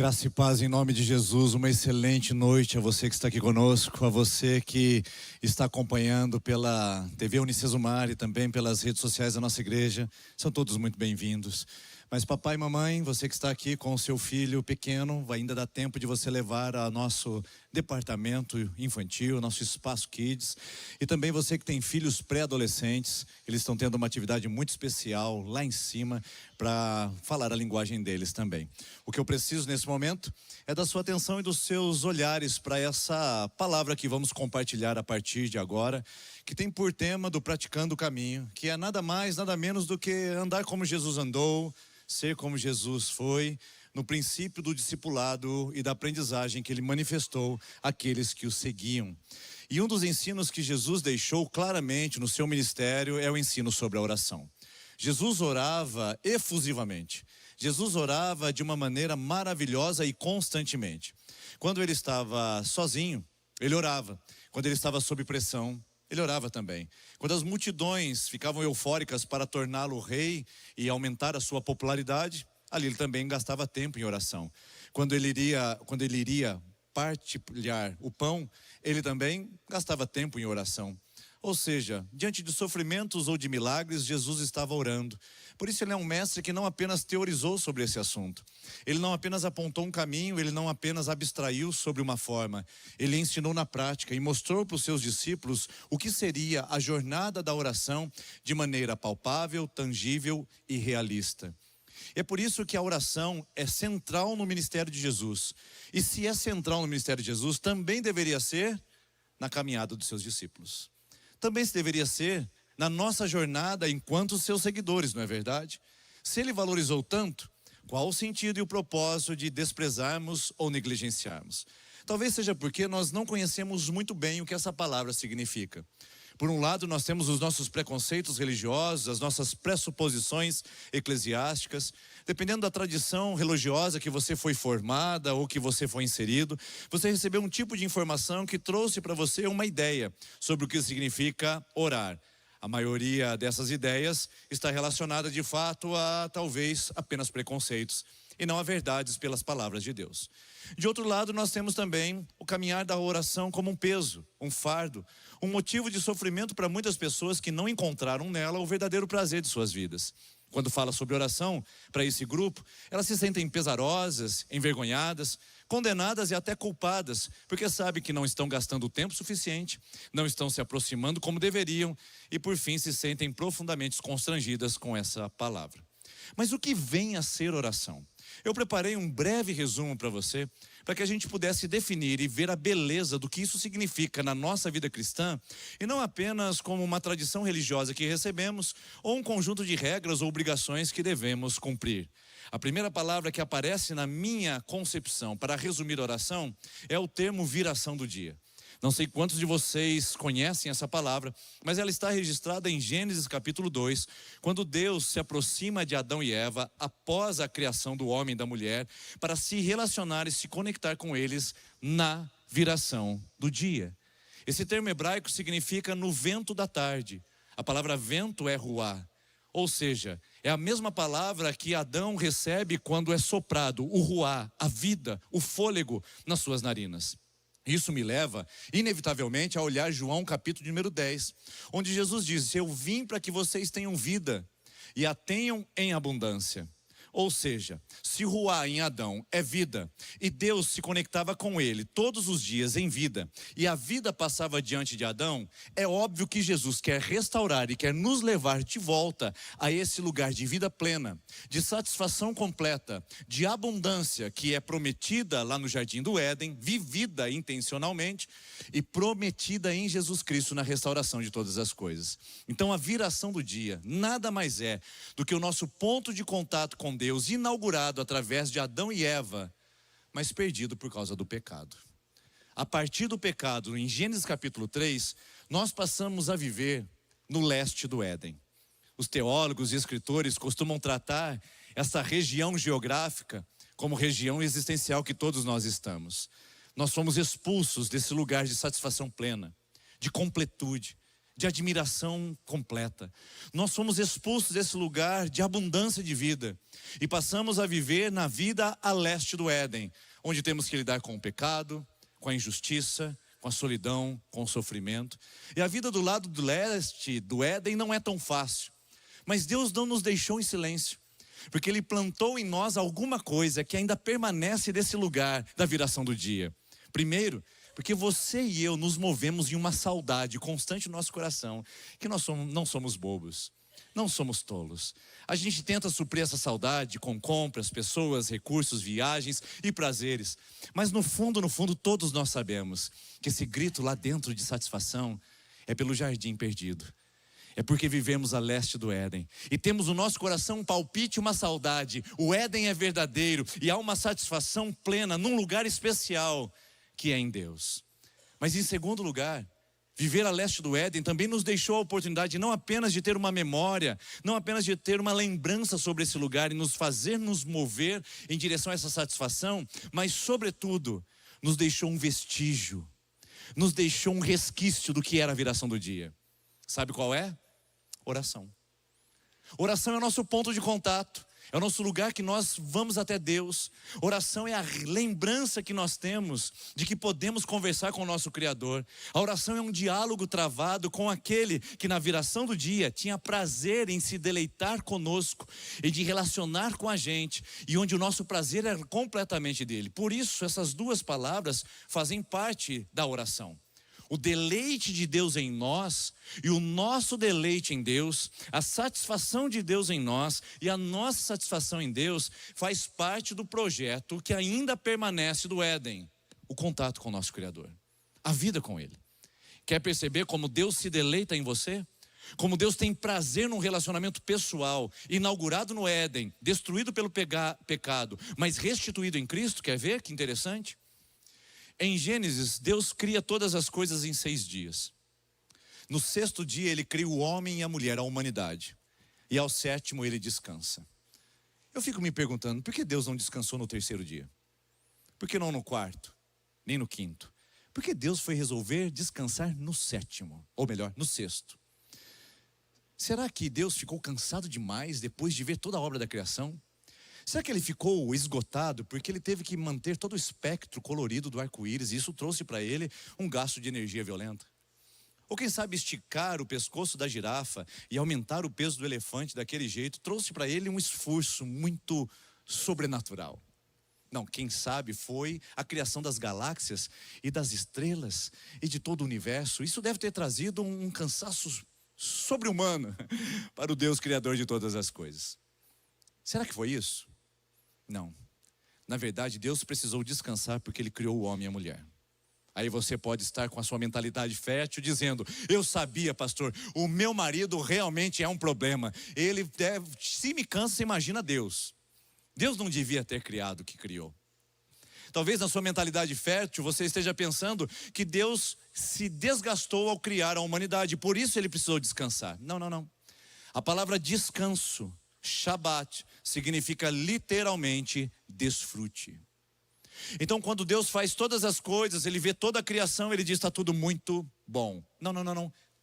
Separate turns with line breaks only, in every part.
Graça e paz em nome de Jesus, uma excelente noite a você que está aqui conosco, a você que está acompanhando pela TV Unicesumar e também pelas redes sociais da nossa igreja. São todos muito bem-vindos. Mas papai e mamãe, você que está aqui com o seu filho pequeno, ainda dá tempo de você levar ao nosso departamento infantil, nosso espaço Kids. E também você que tem filhos pré-adolescentes, eles estão tendo uma atividade muito especial lá em cima para falar a linguagem deles também. O que eu preciso nesse momento é da sua atenção e dos seus olhares para essa palavra que vamos compartilhar a partir de agora, que tem por tema do Praticando o Caminho, que é nada mais, nada menos do que andar como Jesus andou, ser como Jesus foi, no princípio do discipulado e da aprendizagem que ele manifestou àqueles que o seguiam. E um dos ensinos que Jesus deixou claramente no seu ministério é o ensino sobre a oração. Jesus orava efusivamente. Jesus orava de uma maneira maravilhosa e constantemente. Quando ele estava sozinho, ele orava. Quando ele estava sob pressão, ele orava também. Quando as multidões ficavam eufóricas para torná-lo rei e aumentar a sua popularidade, ali ele também gastava tempo em oração. Quando ele iria partilhar o pão, ele também gastava tempo em oração. Ou seja, diante de sofrimentos ou de milagres, Jesus estava orando. Por isso ele é um mestre que não apenas teorizou sobre esse assunto. Ele não apenas apontou um caminho, ele não apenas abstraiu sobre uma forma. Ele ensinou na prática e mostrou para os seus discípulos o que seria a jornada da oração de maneira palpável, tangível e realista. É por isso que a oração é central no ministério de Jesus. E se é central no ministério de Jesus, também deveria ser na caminhada dos seus discípulos. Também se deveria ser na nossa jornada enquanto seus seguidores, não é verdade? Se ele valorizou tanto, qual o sentido e o propósito de desprezarmos ou negligenciarmos? Talvez seja porque nós não conhecemos muito bem o que essa palavra significa. Por um lado, nós temos os nossos preconceitos religiosos, as nossas pressuposições eclesiásticas. Dependendo da tradição religiosa que você foi formada ou que você foi inserido, você recebeu um tipo de informação que trouxe para você uma ideia sobre o que significa orar. A maioria dessas ideias está relacionada de fato a talvez apenas preconceitos e não a verdades pelas palavras de Deus. De outro lado, nós temos também o caminhar da oração como um peso, um fardo, um motivo de sofrimento para muitas pessoas que não encontraram nela o verdadeiro prazer de suas vidas. Quando fala sobre oração para esse grupo, elas se sentem pesarosas, envergonhadas, condenadas e até culpadas, porque sabem que não estão gastando o tempo suficiente, não estão se aproximando como deveriam e por fim se sentem profundamente constrangidas com essa palavra. Mas o que vem a ser oração? Eu preparei um breve resumo para você, para que a gente pudesse definir e ver a beleza do que isso significa na nossa vida cristã, e não apenas como uma tradição religiosa que recebemos, ou um conjunto de regras ou obrigações que devemos cumprir. A primeira palavra que aparece na minha concepção para resumir a oração é o termo viração do dia. Não sei quantos de vocês conhecem essa palavra, mas ela está registrada em Gênesis capítulo 2, quando Deus se aproxima de Adão e Eva após a criação do homem e da mulher, para se relacionar e se conectar com eles na viração do dia. Esse termo hebraico significa no vento da tarde. A palavra vento é ruá, ou seja, é a mesma palavra que Adão recebe quando é soprado o ruá, a vida, o fôlego nas suas narinas. Isso me leva, inevitavelmente, a olhar João capítulo número 10, onde Jesus diz: eu vim para que vocês tenham vida e a tenham em abundância. Ou seja, se ruá em Adão é vida, e Deus se conectava com ele todos os dias em vida, e a vida passava diante de Adão, é óbvio que Jesus quer restaurar e quer nos levar de volta a esse lugar de vida plena, de satisfação completa, de abundância que é prometida lá no Jardim do Éden, vivida intencionalmente e prometida em Jesus Cristo na restauração de todas as coisas. Então a viração do dia nada mais é do que o nosso ponto de contato com Deus, inaugurado através de Adão e Eva, mas perdido por causa do pecado. A partir do pecado, em Gênesis capítulo 3, nós passamos a viver no leste do Éden. Os teólogos e escritores costumam tratar essa região geográfica como região existencial que todos nós estamos. Nós fomos expulsos desse lugar de satisfação plena, de completude, de admiração completa. Nós fomos expulsos desse lugar de abundância de vida e passamos a viver na vida a leste do Éden, onde temos que lidar com o pecado, com a injustiça, com a solidão, com o sofrimento. E a vida do lado do leste do Éden não é tão fácil. Mas Deus não nos deixou em silêncio, porque Ele plantou em nós alguma coisa que ainda permanece desse lugar da viração do dia. Primeiro, porque você e eu nos movemos em uma saudade constante no nosso coração, que nós não somos bobos, não somos tolos. A gente tenta suprir essa saudade com compras, pessoas, recursos, viagens e prazeres. Mas no fundo, todos nós sabemos que esse grito lá dentro de satisfação é pelo jardim perdido. É porque vivemos a leste do Éden e temos no nosso coração um palpite, uma saudade. O Éden é verdadeiro e há uma satisfação plena num lugar especial que é em Deus. Mas em segundo lugar, viver a leste do Éden também nos deixou a oportunidade não apenas de ter uma memória, não apenas de ter uma lembrança sobre esse lugar e nos fazer nos mover em direção a essa satisfação, mas sobretudo nos deixou um vestígio, nos deixou um resquício do que era a viração do dia. Sabe qual é? Oração. Oração é o nosso ponto de contato, é o nosso lugar que nós vamos até Deus. Oração é a lembrança que nós temos de que podemos conversar com o nosso Criador. A oração é um diálogo travado com aquele que na viração do dia tinha prazer em se deleitar conosco e de relacionar com a gente, e onde o nosso prazer era completamente dele. Por isso essas duas palavras fazem parte da oração. O deleite de Deus em nós e o nosso deleite em Deus, a satisfação de Deus em nós e a nossa satisfação em Deus faz parte do projeto que ainda permanece do Éden, o contato com o nosso Criador, a vida com Ele. Quer perceber como Deus se deleita em você? Como Deus tem prazer num relacionamento pessoal, inaugurado no Éden, destruído pelo pecado, mas restituído em Cristo? Quer ver que interessante? Em Gênesis, Deus cria todas as coisas em 6 dias. No 6º dia Ele cria o homem e a mulher, a humanidade. E ao 7º Ele descansa. Eu fico me perguntando, por que Deus não descansou no 3º dia? Por que não no 4º? Nem no 5º? Por que Deus foi resolver descansar no 7º? Ou melhor, no 6º? Será que Deus ficou cansado demais depois de ver toda a obra da criação? Será que Ele ficou esgotado porque Ele teve que manter todo o espectro colorido do arco-íris e isso trouxe para Ele um gasto de energia violenta? Ou quem sabe esticar o pescoço da girafa e aumentar o peso do elefante daquele jeito trouxe para Ele um esforço muito sobrenatural? Não, quem sabe foi a criação das galáxias e das estrelas e de todo o universo. Isso deve ter trazido um cansaço sobre-humano para o Deus Criador de todas as coisas. Será que foi isso? Não. Na verdade, Deus precisou descansar porque Ele criou o homem e a mulher. Aí você pode estar com a sua mentalidade fértil dizendo: eu sabia, pastor, o meu marido realmente é um problema. Ele deve, se me cansa, você imagina Deus. Deus não devia ter criado o que criou. Talvez na sua mentalidade fértil você esteja pensando que Deus se desgastou ao criar a humanidade, por isso Ele precisou descansar. Não. A palavra descanso, Shabat, significa literalmente desfrute. Então quando Deus faz todas as coisas, Ele vê toda a criação, Ele diz: está tudo muito bom. Não,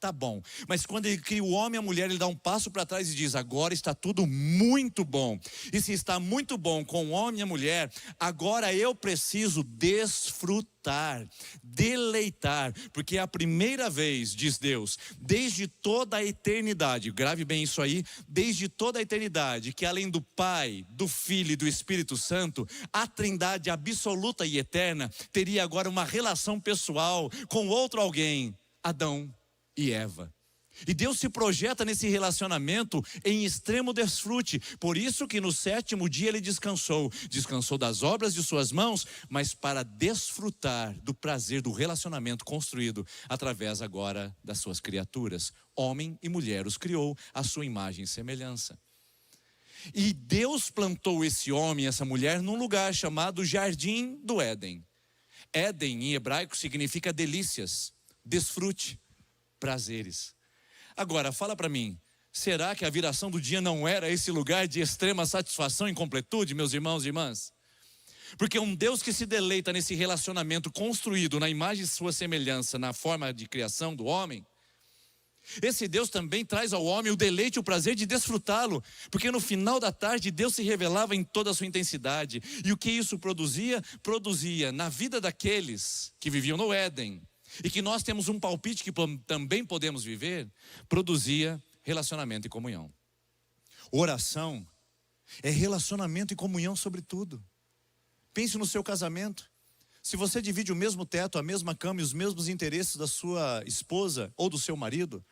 tá bom. Mas quando Ele cria o homem e a mulher, Ele dá um passo para trás e diz: agora está tudo muito bom. E se está muito bom com o homem e a mulher, agora eu preciso desfrutar, deleitar, porque é a primeira vez, diz Deus, desde toda a eternidade, grave bem isso aí, desde toda a eternidade, que além do Pai, do Filho e do Espírito Santo, a Trindade absoluta e eterna teria agora uma relação pessoal com outro alguém, Adão e Eva. E Deus se projeta nesse relacionamento em extremo desfrute. Por isso que no 7º dia Ele descansou das obras de suas mãos, mas para desfrutar do prazer do relacionamento construído através agora das suas criaturas. Homem e mulher os criou à sua imagem e semelhança. E Deus plantou esse homem e essa mulher num lugar chamado Jardim do Éden. Éden em hebraico significa delícias, desfrute, prazeres. Agora, fala para mim, será que a viração do dia não era esse lugar de extrema satisfação e completude, meus irmãos e irmãs? Porque um Deus que se deleita nesse relacionamento construído na imagem de sua semelhança, na forma de criação do homem, Esse Deus também traz ao homem o deleite e o prazer de desfrutá-lo, porque no final da tarde Deus se revelava em toda a sua intensidade. E o que isso produzia? Produzia na vida daqueles que viviam no Éden, e que nós temos um palpite que também podemos viver, produzia relacionamento e comunhão. Oração é relacionamento e comunhão sobre tudo. Pense no seu casamento. Se você divide o mesmo teto, a mesma cama e os mesmos interesses da sua esposa ou do seu marido,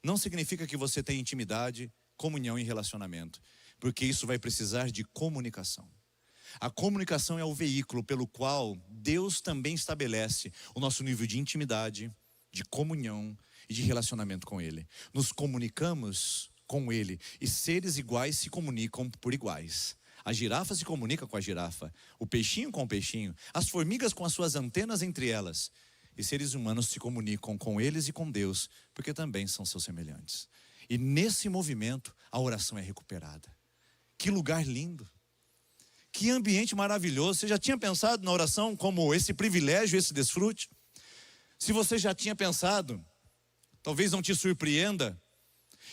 não significa que você tem intimidade, comunhão e relacionamento, porque isso vai precisar de comunicação. A comunicação é o veículo pelo qual Deus também estabelece o nosso nível de intimidade, de comunhão e de relacionamento com Ele. Nos comunicamos com Ele, e seres iguais se comunicam por iguais. A girafa se comunica com a girafa, o peixinho com o peixinho, as formigas com as suas antenas entre elas. E seres humanos se comunicam com eles e com Deus, porque também são seus semelhantes. E nesse movimento, a oração é recuperada. Que lugar lindo! Que ambiente maravilhoso! Você já tinha pensado na oração como esse privilégio, esse desfrute? Se você já tinha pensado, talvez não te surpreenda.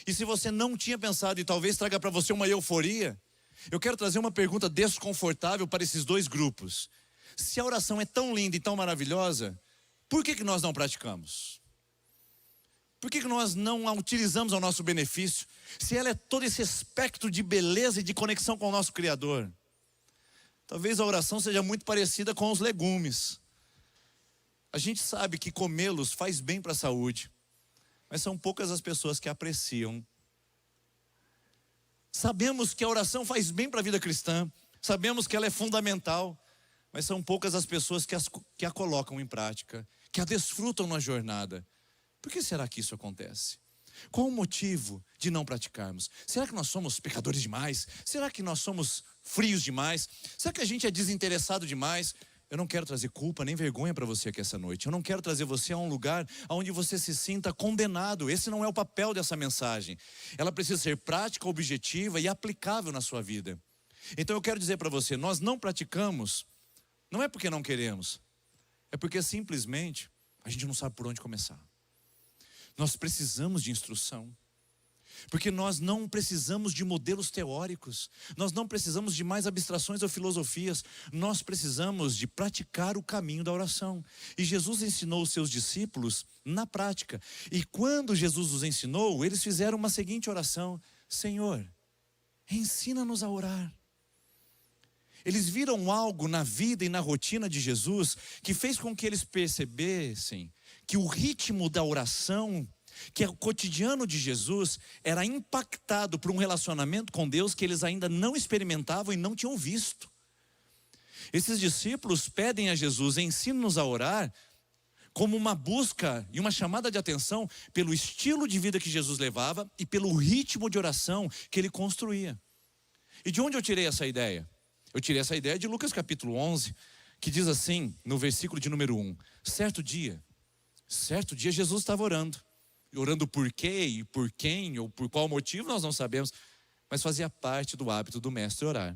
E se você não tinha pensado e talvez traga para você uma euforia, eu quero trazer uma pergunta desconfortável para esses dois grupos. Se a oração é tão linda e tão maravilhosa, por que nós não praticamos? Por que nós não a utilizamos ao nosso benefício? Se ela é todo esse espectro de beleza e de conexão com o nosso Criador. Talvez a oração seja muito parecida com os legumes. A gente sabe que comê-los faz bem para a saúde, mas são poucas as pessoas que apreciam. Sabemos que a oração faz bem para a vida cristã, sabemos que ela é fundamental, mas são poucas as pessoas que a colocam em prática, que a desfrutam na jornada. Por que será que isso acontece? Qual o motivo de não praticarmos? Será que nós somos pecadores demais? Será que nós somos frios demais? Será que a gente é desinteressado demais? Eu não quero trazer culpa nem vergonha para você aqui essa noite. Eu não quero trazer você a um lugar onde você se sinta condenado. Esse não é o papel dessa mensagem. Ela precisa ser prática, objetiva e aplicável na sua vida. Então eu quero dizer para você, nós não praticamos, não é porque não queremos, é porque simplesmente a gente não sabe por onde começar. Nós precisamos de instrução. Porque nós não precisamos de modelos teóricos, nós não precisamos de mais abstrações ou filosofias, nós precisamos de praticar o caminho da oração. E Jesus ensinou os seus discípulos na prática. E quando Jesus os ensinou, eles fizeram uma seguinte oração: Senhor, ensina-nos a orar. Eles viram algo na vida e na rotina de Jesus que fez com que eles percebessem que o ritmo da oração, que o cotidiano de Jesus era impactado por um relacionamento com Deus que eles ainda não experimentavam e não tinham visto. Esses discípulos pedem a Jesus: ensina-nos a orar, como uma busca e uma chamada de atenção pelo estilo de vida que Jesus levava e pelo ritmo de oração que ele construía. E de onde eu tirei essa ideia? Eu tirei essa ideia de Lucas capítulo 11, que diz assim, no versículo de número 1: certo dia Jesus estava orando. Orando por quê e por quem ou por qual motivo nós não sabemos, mas fazia parte do hábito do mestre orar.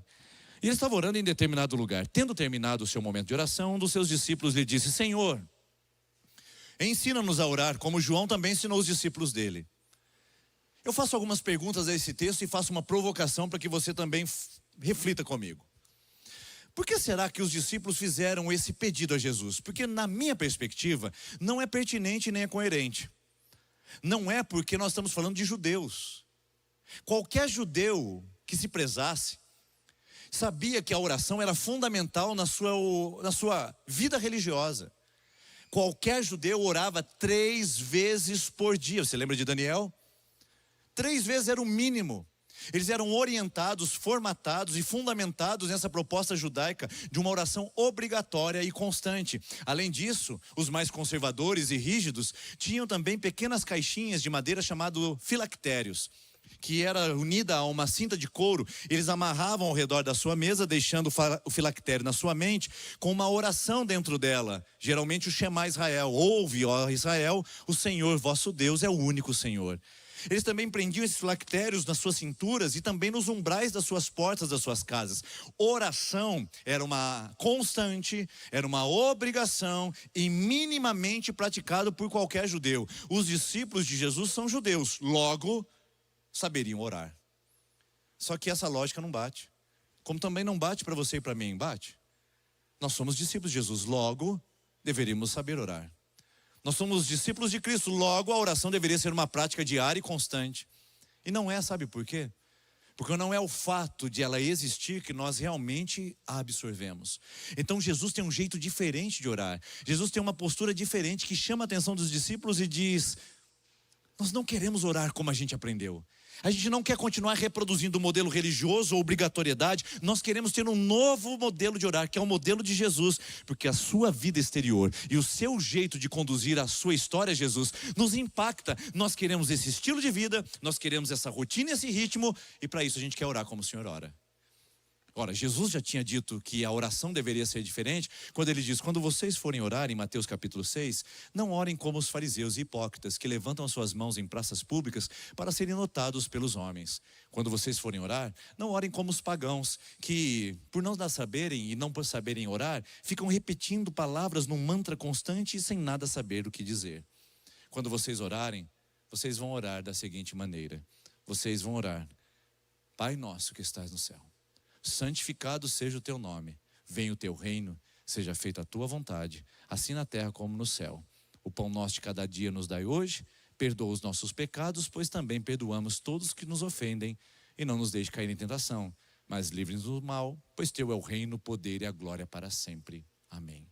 E ele estava orando em determinado lugar. Tendo terminado o seu momento de oração, um dos seus discípulos lhe disse: Senhor, ensina-nos a orar, como João também ensinou os discípulos dele. Eu faço algumas perguntas a esse texto e faço uma provocação para que você também reflita comigo. Por que será que os discípulos fizeram esse pedido a Jesus? Porque na minha perspectiva, não é pertinente nem é coerente. Não é porque nós estamos falando de judeus. Qualquer judeu que se prezasse sabia que a oração era fundamental na sua vida religiosa. Qualquer judeu orava 3 vezes por dia. Você lembra de Daniel? 3 vezes era o mínimo. Eles eram orientados, formatados e fundamentados nessa proposta judaica de uma oração obrigatória e constante. Além disso, os mais conservadores e rígidos tinham também pequenas caixinhas de madeira chamadas filactérios, que era unida a uma cinta de couro. Eles amarravam ao redor da sua mesa, deixando o filactério na sua mente, com uma oração dentro dela. Geralmente o Shema Israel: ouve, ó Israel, o Senhor vosso Deus é o único Senhor. Eles também prendiam esses filactérios nas suas cinturas e também nos umbrais das suas portas, das suas casas. Oração era uma constante, era uma obrigação e minimamente praticado por qualquer judeu. Os discípulos de Jesus são judeus, logo saberiam orar. Só que essa lógica não bate. Como também não bate para você e para mim, bate? Nós somos discípulos de Jesus, logo deveríamos saber orar. Nós somos discípulos de Cristo, logo a oração deveria ser uma prática diária e constante. E não é, sabe por quê? Porque não é o fato de ela existir que nós realmente a absorvemos. Então Jesus tem um jeito diferente de orar. Jesus tem uma postura diferente que chama a atenção dos discípulos e diz: nós não queremos orar como a gente aprendeu. A gente não quer continuar reproduzindo o modelo religioso ou obrigatoriedade. Nós queremos ter um novo modelo de orar, que é o modelo de Jesus. Porque a sua vida exterior e o seu jeito de conduzir a sua história, Jesus, nos impacta. Nós queremos esse estilo de vida, nós queremos essa rotina, esse ritmo. E para isso a gente quer orar como o Senhor ora. Ora, Jesus já tinha dito que a oração deveria ser diferente, quando ele diz: quando vocês forem orar, em Mateus capítulo 6, não orem como os fariseus e hipócritas, que levantam as suas mãos em praças públicas para serem notados pelos homens. Quando vocês forem orar, não orem como os pagãos, que por não saberem e não por saberem orar, ficam repetindo palavras num mantra constante e sem nada saber o que dizer. Quando vocês orarem, vocês vão orar da seguinte maneira: vocês vão orar: Pai nosso que estás no céu, santificado seja o teu nome, venha o teu reino, seja feita a tua vontade, assim na terra como no céu. O pão nosso de cada dia nos dai hoje, perdoa os nossos pecados, pois também perdoamos todos que nos ofendem, e não nos deixe cair em tentação, mas livre-nos do mal, pois teu é o reino, o poder e a glória para sempre. Amém.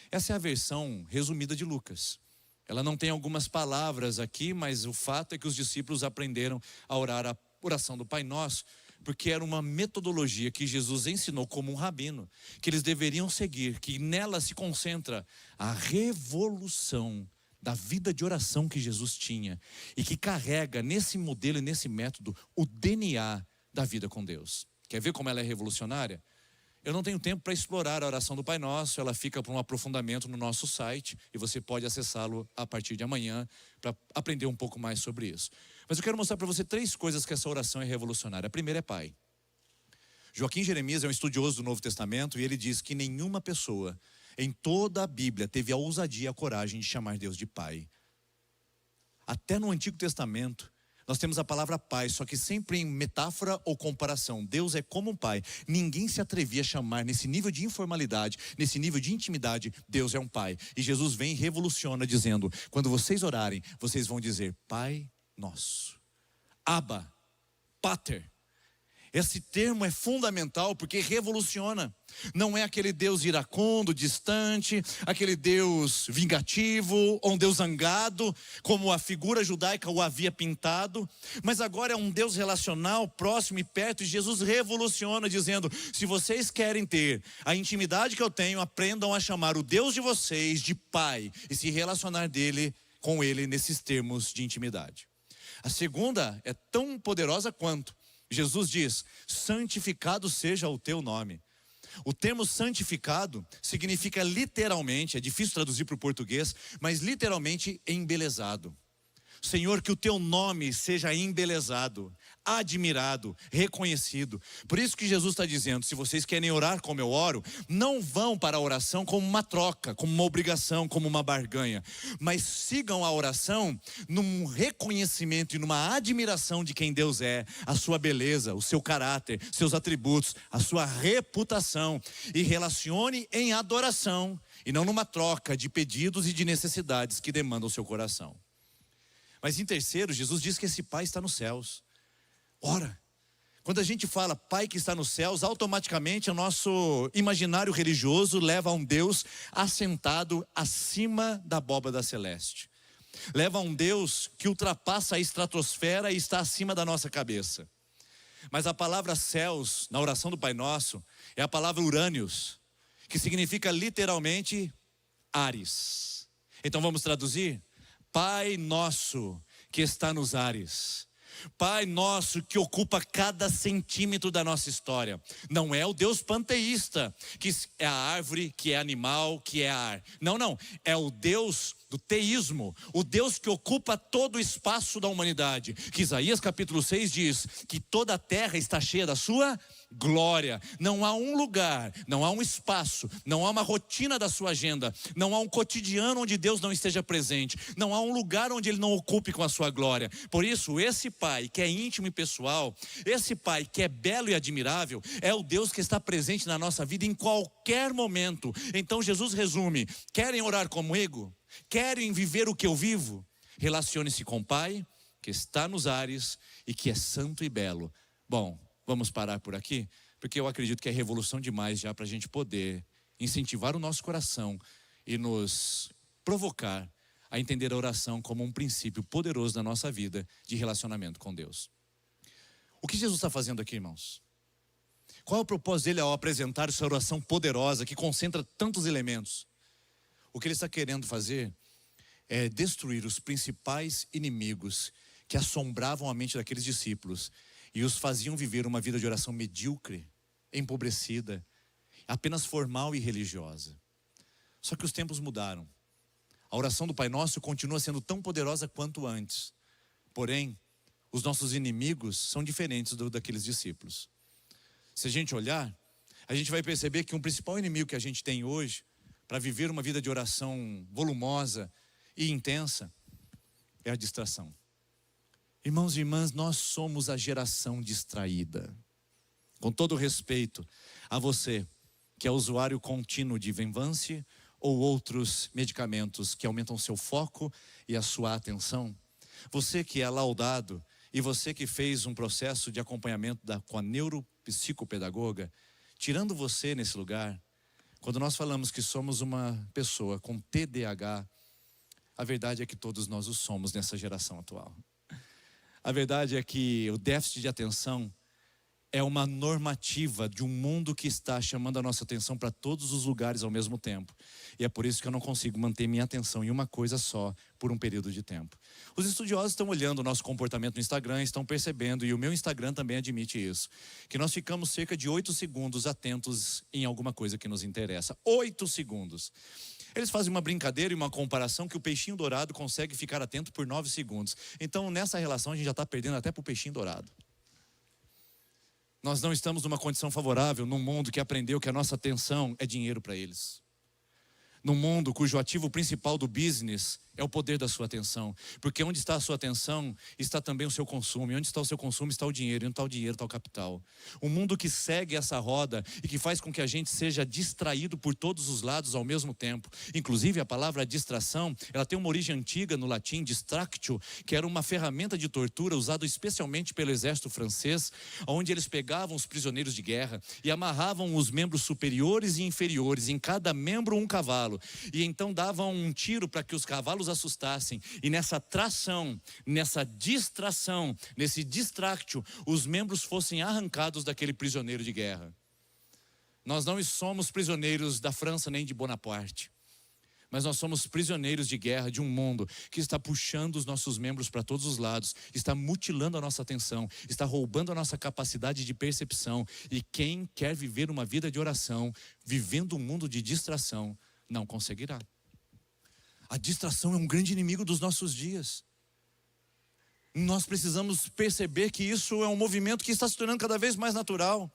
Essa é a versão resumida de Lucas. Ela não tem algumas palavras aqui, mas o fato é que os discípulos aprenderam a orar a oração do Pai Nosso, porque era uma metodologia que Jesus ensinou como um rabino, que eles deveriam seguir, que nela se concentra a revolução da vida de oração que Jesus tinha, e que carrega nesse modelo e nesse método o DNA da vida com Deus. Quer ver como ela é revolucionária? Eu não tenho tempo para explorar a oração do Pai Nosso, ela fica para um aprofundamento no nosso site, e você pode acessá-lo a partir de amanhã, para aprender um pouco mais sobre isso. Mas eu quero mostrar para você 3 coisas que essa oração é revolucionária. A primeira é Pai. Joaquim Jeremias é um estudioso do Novo Testamento, e ele diz que nenhuma pessoa em toda a Bíblia teve a ousadia e a coragem de chamar Deus de Pai. Até no Antigo Testamento, nós temos a palavra pai, só que sempre em metáfora ou comparação. Deus é como um pai. Ninguém se atrevia a chamar nesse nível de informalidade, nesse nível de intimidade, Deus é um pai. E Jesus vem e revoluciona dizendo: quando vocês orarem, vocês vão dizer Pai Nosso. Abba, Pater. Esse termo é fundamental porque revoluciona. Não é aquele Deus iracundo, distante, aquele Deus vingativo, ou um Deus zangado, como a figura judaica o havia pintado. Mas agora é um Deus relacional, próximo e perto, e Jesus revoluciona dizendo: se vocês querem ter a intimidade que eu tenho, aprendam a chamar o Deus de vocês de Pai, e se relacionar com Ele nesses termos de intimidade. A segunda é tão poderosa quanto. Jesus diz: santificado seja o teu nome. O termo santificado significa literalmente, é difícil traduzir para o português, mas literalmente embelezado. Senhor, que o teu nome seja embelezado, admirado, reconhecido. Por isso que Jesus está dizendo: se vocês querem orar como eu oro, não vão para a oração como uma troca, como uma obrigação, como uma barganha, mas sigam a oração num reconhecimento e numa admiração de quem Deus é, a sua beleza, o seu caráter, seus atributos, a sua reputação, e relacione em adoração e não numa troca de pedidos e de necessidades que demandam o seu coração. Mas em terceiro, Jesus diz que esse Pai está nos céus. Ora, quando a gente fala Pai que está nos céus, automaticamente o nosso imaginário religioso leva a um Deus assentado acima da abóbada celeste. Leva a um Deus que ultrapassa a estratosfera e está acima da nossa cabeça. Mas a palavra céus, na oração do Pai Nosso, é a palavra urânios, que significa literalmente ares. Então vamos traduzir? Pai nosso que está nos ares. Pai nosso que ocupa cada centímetro da nossa história. Não é o Deus panteísta, que é a árvore, que é animal, que é ar. Não, não. É o Deus do teísmo, o Deus que ocupa todo o espaço da humanidade. Que Isaías capítulo 6 diz que toda a terra está cheia da sua glória. Não há um lugar, não há um espaço, não há uma rotina da sua agenda, não há um cotidiano onde Deus não esteja presente, não há um lugar onde Ele não ocupe com a sua glória. Por isso, esse Pai que é íntimo e pessoal, esse Pai que é belo e admirável, é o Deus que está presente na nossa vida em qualquer momento. Então Jesus resume: querem orar comigo? Querem viver o que eu vivo? Relacione-se com o Pai que está nos ares e que é santo e belo. Bom, vamos parar por aqui, porque eu acredito que é revolução demais já para a gente poder incentivar o nosso coração e nos provocar a entender a oração como um princípio poderoso da nossa vida de relacionamento com Deus. O que Jesus está fazendo aqui, irmãos? Qual é o propósito dele ao apresentar essa oração poderosa que concentra tantos elementos? O que ele está querendo fazer é destruir os principais inimigos que assombravam a mente daqueles discípulos e os faziam viver uma vida de oração medíocre, empobrecida, apenas formal e religiosa. Só que os tempos mudaram. A oração do Pai Nosso continua sendo tão poderosa quanto antes. Porém, os nossos inimigos são diferentes daqueles discípulos. Se a gente olhar, a gente vai perceber que um principal inimigo que a gente tem hoje para viver uma vida de oração volumosa e intensa é a distração. Irmãos e irmãs, nós somos a geração distraída. Com todo respeito a você que é usuário contínuo de Venvance ou outros medicamentos que aumentam seu foco e a sua atenção, você que é laudado e você que fez um processo de acompanhamento com a neuropsicopedagoga, tirando você nesse lugar, quando nós falamos que somos uma pessoa com TDAH, a verdade é que todos nós o somos nessa geração atual. A verdade é que o déficit de atenção é uma normativa de um mundo que está chamando a nossa atenção para todos os lugares ao mesmo tempo. E é por isso que eu não consigo manter minha atenção em uma coisa só por um período de tempo. Os estudiosos estão olhando o nosso comportamento no Instagram, estão percebendo, e o meu Instagram também admite isso, que nós ficamos cerca de 8 segundos atentos em alguma coisa que nos interessa. 8 segundos. Eles fazem uma brincadeira e uma comparação que o peixinho dourado consegue ficar atento por 9 segundos. Então, nessa relação, a gente já está perdendo até para o peixinho dourado. Nós não estamos numa condição favorável num mundo que aprendeu que a nossa atenção é dinheiro para eles. Num mundo cujo ativo principal do business é o poder da sua atenção. Porque onde está a sua atenção, está também o seu consumo. E onde está o seu consumo, está o dinheiro. E onde está o dinheiro, está o capital. Um mundo que segue essa roda e que faz com que a gente seja distraído por todos os lados ao mesmo tempo. Inclusive, a palavra distração, ela tem uma origem antiga no latim, distractio, que era uma ferramenta de tortura usada especialmente pelo exército francês, onde eles pegavam os prisioneiros de guerra e amarravam os membros superiores e inferiores, em cada membro um cavalo. E então davam um tiro para que os cavalos assustassem. E nessa tração, nessa distração, nesse distractio, os membros fossem arrancados daquele prisioneiro de guerra. Nós não somos prisioneiros da França nem de Bonaparte, mas nós somos prisioneiros de guerra de um mundo que está puxando os nossos membros para todos os lados, está mutilando a nossa atenção, está roubando a nossa capacidade de percepção. E quem quer viver uma vida de oração, vivendo um mundo de distração, não conseguirá. A distração é um grande inimigo dos nossos dias. Nós precisamos perceber que isso é um movimento que está se tornando cada vez mais natural.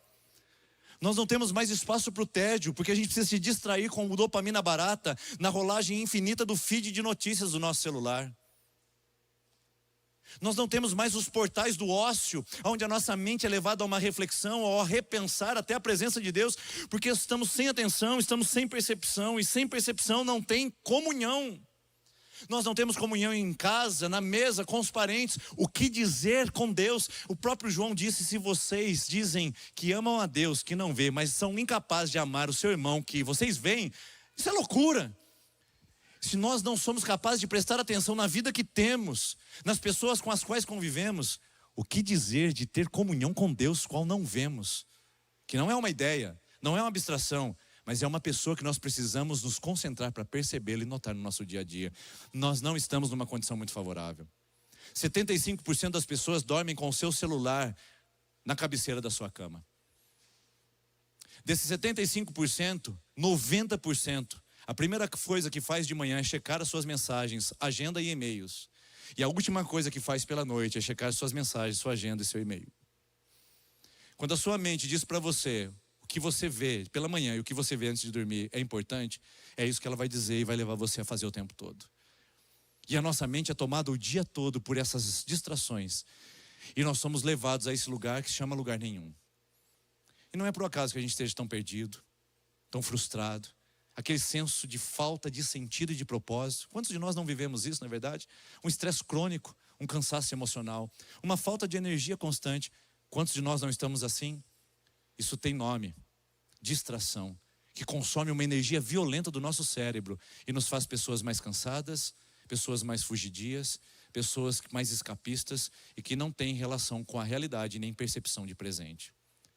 Nós não temos mais espaço para o tédio, porque a gente precisa se distrair com dopamina barata na rolagem infinita do feed de notícias do nosso celular. Nós não temos mais os portais do ócio, onde a nossa mente é levada a uma reflexão, ou a repensar até a presença de Deus, porque estamos sem atenção, estamos sem percepção, e sem percepção não tem comunhão. Nós não temos comunhão em casa, na mesa, com os parentes. O que dizer com Deus? O próprio João disse: se vocês dizem que amam a Deus, que não vê, mas são incapazes de amar o seu irmão que vocês veem, isso é loucura. Se nós não somos capazes de prestar atenção na vida que temos, nas pessoas com as quais convivemos, o que dizer de ter comunhão com Deus, qual não vemos? Que não é uma ideia, não é uma abstração, mas é uma pessoa que nós precisamos nos concentrar para percebê-lo e notar no nosso dia a dia. Nós não estamos numa condição muito favorável. 75% das pessoas dormem com o seu celular na cabeceira da sua cama. Desses 75%, 90%, a primeira coisa que faz de manhã é checar as suas mensagens, agenda e e-mails. E a última coisa que faz pela noite é checar as suas mensagens, sua agenda e seu e-mail. Quando a sua mente diz para você o que você vê pela manhã e o que você vê antes de dormir é importante, é isso que ela vai dizer e vai levar você a fazer o tempo todo. E a nossa mente é tomada o dia todo por essas distrações. E nós somos levados a esse lugar que se chama lugar nenhum. E não é por acaso que a gente esteja tão perdido, tão frustrado, aquele senso de falta de sentido e de propósito. Quantos de nós não vivemos isso, na verdade? Um estresse crônico, um cansaço emocional, uma falta de energia constante. Quantos de nós não estamos assim? Isso tem nome: distração, que consome uma energia violenta do nosso cérebro e nos faz pessoas mais cansadas, pessoas mais fugidias, pessoas mais escapistas e que não têm relação com a realidade nem percepção de presente.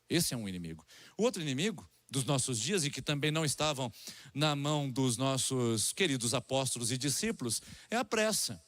Esse é um inimigo. O outro inimigo dos nossos dias, e que também não estavam na mão dos nossos queridos apóstolos e discípulos, é a pressa.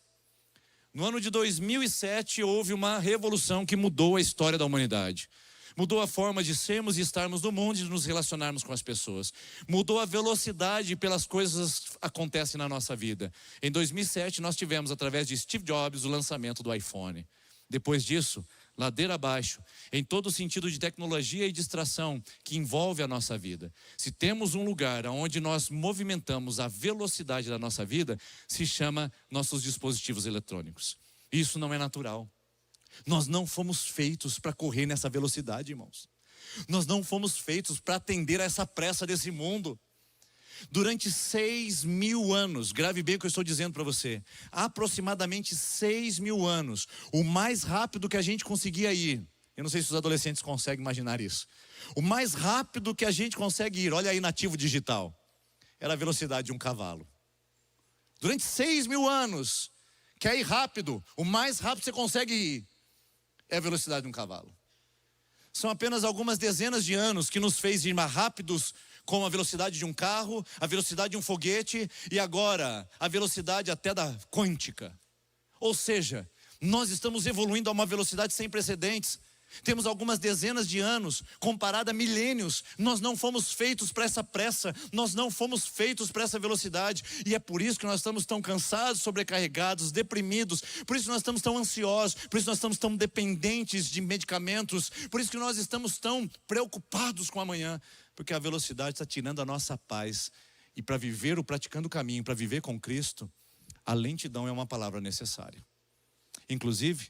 No ano de 2007 houve uma revolução que mudou a história da humanidade. Mudou a forma de sermos e estarmos no mundo e de nos relacionarmos com as pessoas. Mudou a velocidade pelas coisas que acontecem na nossa vida. Em 2007 nós tivemos, através de Steve Jobs, o lançamento do iPhone. Depois disso, ladeira abaixo, em todo o sentido de tecnologia e distração que envolve a nossa vida. Se temos um lugar onde nós movimentamos a velocidade da nossa vida, se chama nossos dispositivos eletrônicos. Isso não é natural. Nós não fomos feitos para correr nessa velocidade, irmãos. Nós não fomos feitos para atender a essa pressa desse mundo. Durante 6.000 anos, grave bem o que eu estou dizendo para você, aproximadamente 6.000 anos, o mais rápido que a gente conseguia ir, eu não sei se os adolescentes conseguem imaginar isso, o mais rápido que a gente consegue ir, olha aí nativo digital, era a velocidade de um cavalo. Durante 6.000 anos, quer ir rápido, o mais rápido que você consegue ir é a velocidade de um cavalo. São apenas algumas dezenas de anos que nos fez ir mais rápidos, com a velocidade de um carro, a velocidade de um foguete e agora a velocidade até da quântica. Ou seja, nós estamos evoluindo a uma velocidade sem precedentes. Temos algumas dezenas de anos, comparado a milênios. Nós não fomos feitos para essa pressa, nós não fomos feitos para essa velocidade. E é por isso que nós estamos tão cansados, sobrecarregados, deprimidos. Por isso que nós estamos tão ansiosos, por isso que nós estamos tão dependentes de medicamentos. Por isso que nós estamos tão preocupados com amanhã. Porque a velocidade está tirando a nossa paz. E para viver o praticando o caminho, para viver com Cristo, a lentidão é uma palavra necessária. Inclusive,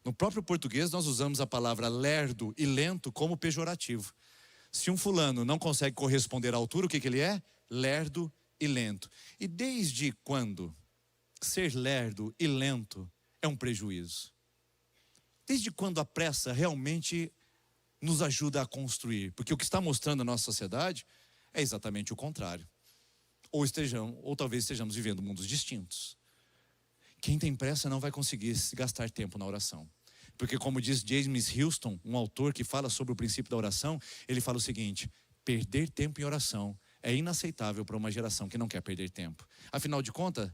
no próprio português nós usamos a palavra lerdo e lento como pejorativo. Se um fulano não consegue corresponder à altura, o que ele é? Lerdo e lento. E desde quando ser lerdo e lento é um prejuízo? Desde quando a pressa realmente nos ajuda a construir? Porque o que está mostrando a nossa sociedade é exatamente o contrário. Ou talvez estejamos vivendo mundos distintos. Quem tem pressa não vai conseguir gastar tempo na oração. Porque como diz James Houston, um autor que fala sobre o princípio da oração, ele fala o seguinte: perder tempo em oração é inaceitável para uma geração que não quer perder tempo. Afinal de contas,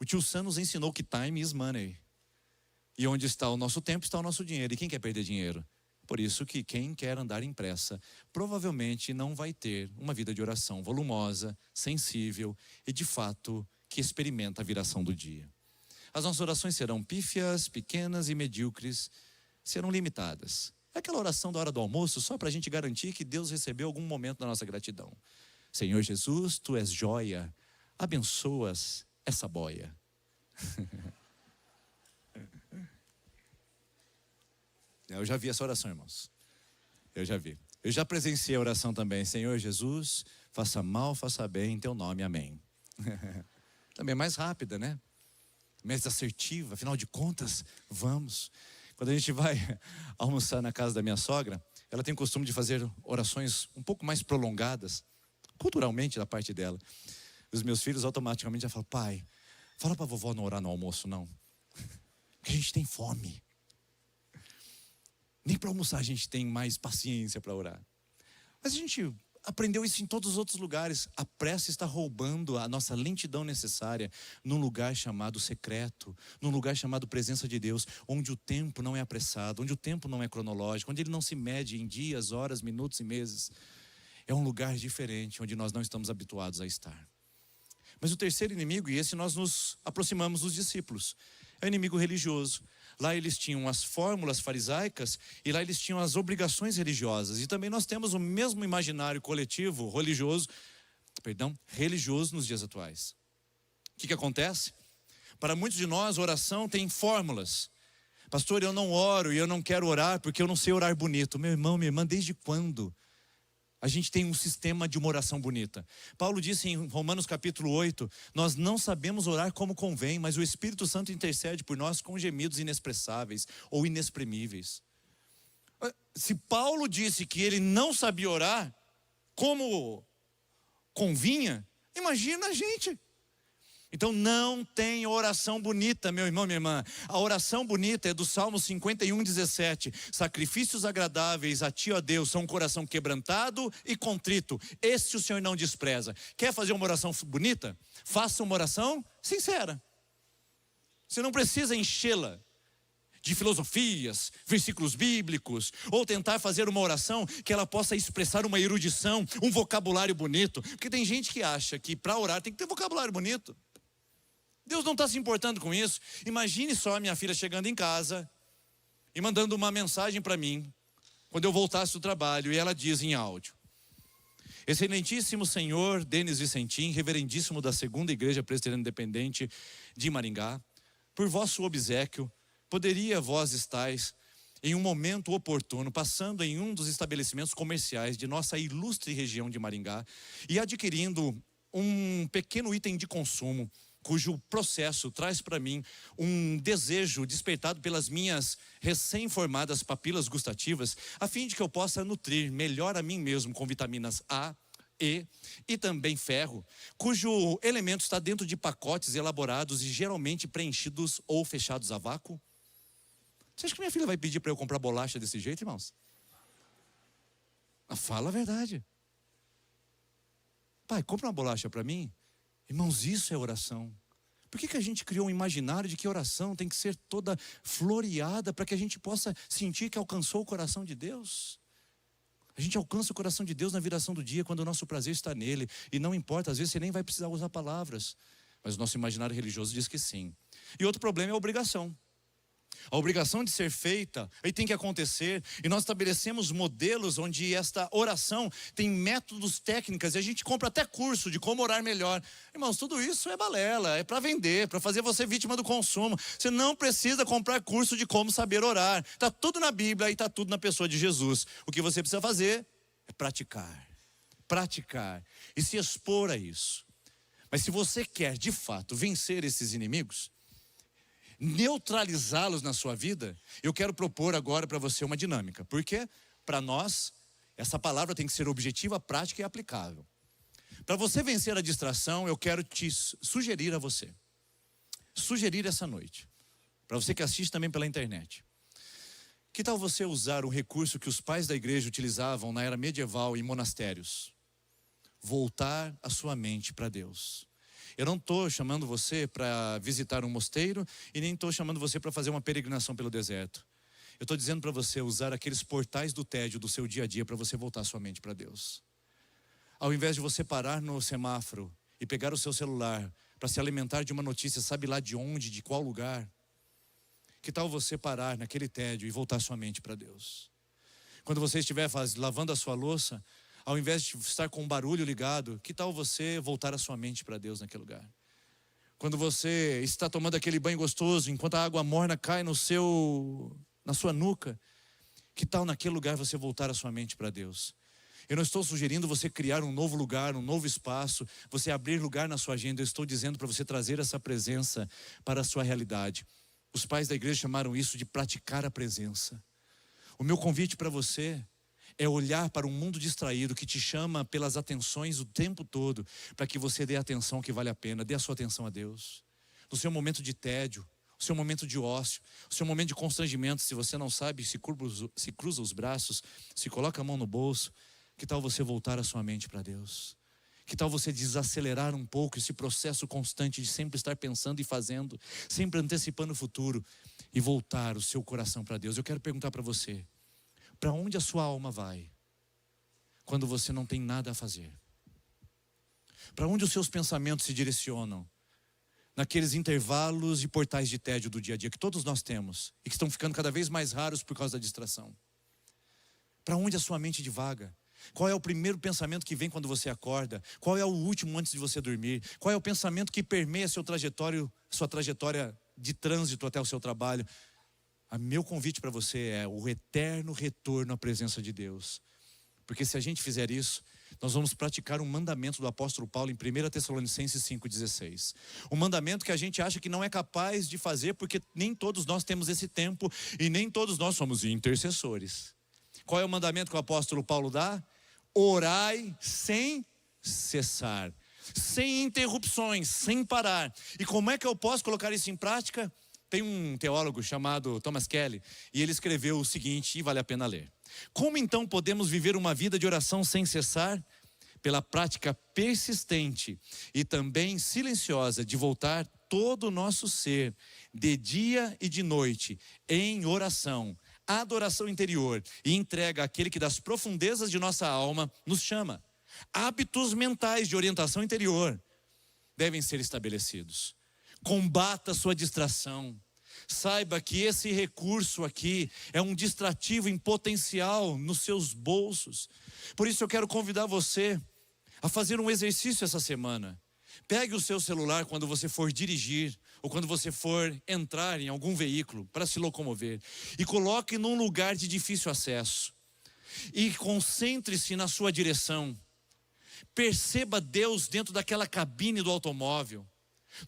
o tio Sam nos ensinou que time is money. E onde está o nosso tempo, está o nosso dinheiro. E quem quer perder dinheiro? Por isso que quem quer andar em pressa, provavelmente não vai ter uma vida de oração volumosa, sensível e de fato que experimenta a viração do dia. As nossas orações serão pífias, pequenas e medíocres, serão limitadas. É aquela oração da hora do almoço, só para a gente garantir que Deus recebeu algum momento da nossa gratidão. Senhor Jesus, Tu és joia, abençoas essa boia. Eu já vi essa oração, irmãos. Eu já vi. Eu já presenciei a oração também. Senhor Jesus, faça mal, faça bem, em Teu nome, amém. Também é mais rápida, né? Mais assertiva, afinal de contas, vamos. Quando a gente vai almoçar na casa da minha sogra, ela tem o costume de fazer orações um pouco mais prolongadas, culturalmente da parte dela. Os meus filhos automaticamente já falam: pai, fala pra vovó não orar no almoço não, porque a gente tem fome. Nem para almoçar a gente tem mais paciência para orar. Mas a gente aprendeu isso em todos os outros lugares. A pressa está roubando a nossa lentidão necessária num lugar chamado secreto, num lugar chamado presença de Deus, onde o tempo não é apressado, onde o tempo não é cronológico, onde ele não se mede em dias, horas, minutos e meses. É um lugar diferente, onde nós não estamos habituados a estar. Mas o terceiro inimigo, e esse nós nos aproximamos dos discípulos, é o inimigo religioso. Lá eles tinham as fórmulas farisaicas e lá eles tinham as obrigações religiosas. E também nós temos o mesmo imaginário coletivo religioso nos dias atuais. O que acontece? Para muitos de nós, oração tem fórmulas. Pastor, eu não oro e eu não quero orar porque eu não sei orar bonito. Meu irmão, minha irmã, desde quando a gente tem um sistema de uma oração bonita? Paulo disse em Romanos capítulo 8, nós não sabemos orar como convém, mas o Espírito Santo intercede por nós com gemidos inexpressáveis ou inexprimíveis. Se Paulo disse que ele não sabia orar como convinha, imagina a gente. Então não tem oração bonita, meu irmão, minha irmã. A oração bonita é do Salmo 51:17. Sacrifícios agradáveis a ti, ó Deus, são um coração quebrantado e contrito. Este o Senhor não despreza. Quer fazer uma oração bonita? Faça uma oração sincera. Você não precisa enchê-la de filosofias, versículos bíblicos, ou tentar fazer uma oração que ela possa expressar uma erudição, um vocabulário bonito. Porque tem gente que acha que para orar tem que ter vocabulário bonito. Deus não está se importando com isso. Imagine só a minha filha chegando em casa e mandando uma mensagem para mim, quando eu voltasse do trabalho, e ela diz em áudio: Excelentíssimo senhor Denis Vicentim, reverendíssimo da Segunda Igreja Presbiteriana Independente de Maringá, por vosso obséquio, poderia vós estáis em um momento oportuno, passando em um dos estabelecimentos comerciais de nossa ilustre região de Maringá e adquirindo um pequeno item de consumo, cujo processo traz para mim um desejo despertado pelas minhas recém-formadas papilas gustativas, a fim de que eu possa nutrir melhor a mim mesmo com vitaminas A, E também ferro, cujo elemento está dentro de pacotes elaborados e geralmente preenchidos ou fechados a vácuo. Você acha que minha filha vai pedir para eu comprar bolacha desse jeito, irmãos? Fala a verdade. Pai, compra uma bolacha para mim. Irmãos, isso é oração. Por que a gente criou um imaginário de que oração tem que ser toda floreada para que a gente possa sentir que alcançou o coração de Deus? A gente alcança o coração de Deus na viração do dia, quando o nosso prazer está nele. E não importa, às vezes você nem vai precisar usar palavras. Mas o nosso imaginário religioso diz que sim. E outro problema é a obrigação. A obrigação de ser feita, aí tem que acontecer. E nós estabelecemos modelos onde esta oração tem métodos técnicas. E a gente compra até curso de como orar melhor. Irmãos, tudo isso é balela, é para vender, para fazer você vítima do consumo. Você não precisa comprar curso de como saber orar. Está tudo na Bíblia e está tudo na pessoa de Jesus. O que você precisa fazer é praticar. Praticar e se expor a isso. Mas se você quer de fato vencer esses inimigos, neutralizá-los na sua vida, eu quero propor agora para você uma dinâmica. Porque para nós essa palavra tem que ser objetiva, prática e aplicável. Para você vencer a distração, eu quero te sugerir a você, sugerir essa noite, para você que assiste também pela internet, que tal você usar um recurso que os pais da igreja utilizavam na era medieval em monastérios? Voltar a sua mente para Deus. Eu não estou chamando você para visitar um mosteiro e nem estou chamando você para fazer uma peregrinação pelo deserto. Eu estou dizendo para você usar aqueles portais do tédio do seu dia a dia para você voltar a sua mente para Deus. Ao invés de você parar no semáforo e pegar o seu celular para se alimentar de uma notícia, sabe lá de onde, de qual lugar, que tal você parar naquele tédio e voltar a sua mente para Deus? Quando você estiver lavando a sua louça, ao invés de estar com um barulho ligado, que tal você voltar a sua mente para Deus naquele lugar? Quando você está tomando aquele banho gostoso, enquanto a água morna cai na sua nuca, que tal naquele lugar você voltar a sua mente para Deus? Eu não estou sugerindo você criar um novo lugar, um novo espaço, você abrir lugar na sua agenda. Eu estou dizendo para você trazer essa presença para a sua realidade. Os pais da igreja chamaram isso de praticar a presença. O meu convite para você é olhar para um mundo distraído que te chama pelas atenções o tempo todo, para que você dê a atenção que vale a pena, dê a sua atenção a Deus. No seu momento de tédio, o seu momento de ócio, o seu momento de constrangimento, se você não sabe, se cruza os braços, se coloca a mão no bolso, Que tal você voltar a sua mente para Deus? Que tal você desacelerar um pouco esse processo constante de sempre estar pensando e fazendo, sempre antecipando o futuro, e voltar o seu coração para Deus? Eu quero perguntar para você, para onde a sua alma vai quando você não tem nada a fazer? Para onde os seus pensamentos se direcionam naqueles intervalos e portais de tédio do dia a dia que todos nós temos e que estão ficando cada vez mais raros por causa da distração? Para onde a sua mente divaga? Qual é o primeiro pensamento que vem quando você acorda? Qual é o último antes de você dormir? Qual é o pensamento que permeia sua trajetória de trânsito até o seu trabalho? Meu convite para você é o eterno retorno à presença de Deus. Porque se a gente fizer isso, nós vamos praticar um mandamento do apóstolo Paulo em 1 Tessalonicenses 5,16. Um mandamento que a gente acha que não é capaz de fazer, porque nem todos nós temos esse tempo e nem todos nós somos intercessores. Qual é o mandamento que o apóstolo Paulo dá? Orai sem cessar, sem interrupções, sem parar. E como é que eu posso colocar isso em prática? Tem um teólogo chamado Thomas Kelly, e ele escreveu o seguinte, e vale a pena ler. Como então podemos viver uma vida de oração sem cessar? Pela prática persistente e também silenciosa de voltar todo o nosso ser, de dia e de noite, em oração, adoração interior e entrega àquele que das profundezas de nossa alma nos chama. Hábitos mentais de orientação interior devem ser estabelecidos. Combata a sua distração. Saiba que esse recurso aqui é um distrativo em potencial nos seus bolsos. Por isso eu quero convidar você a fazer um exercício essa semana. Pegue o seu celular quando você for dirigir ou quando você for entrar em algum veículo para se locomover e coloque num lugar de difícil acesso e concentre-se na sua direção. Perceba Deus dentro daquela cabine do automóvel.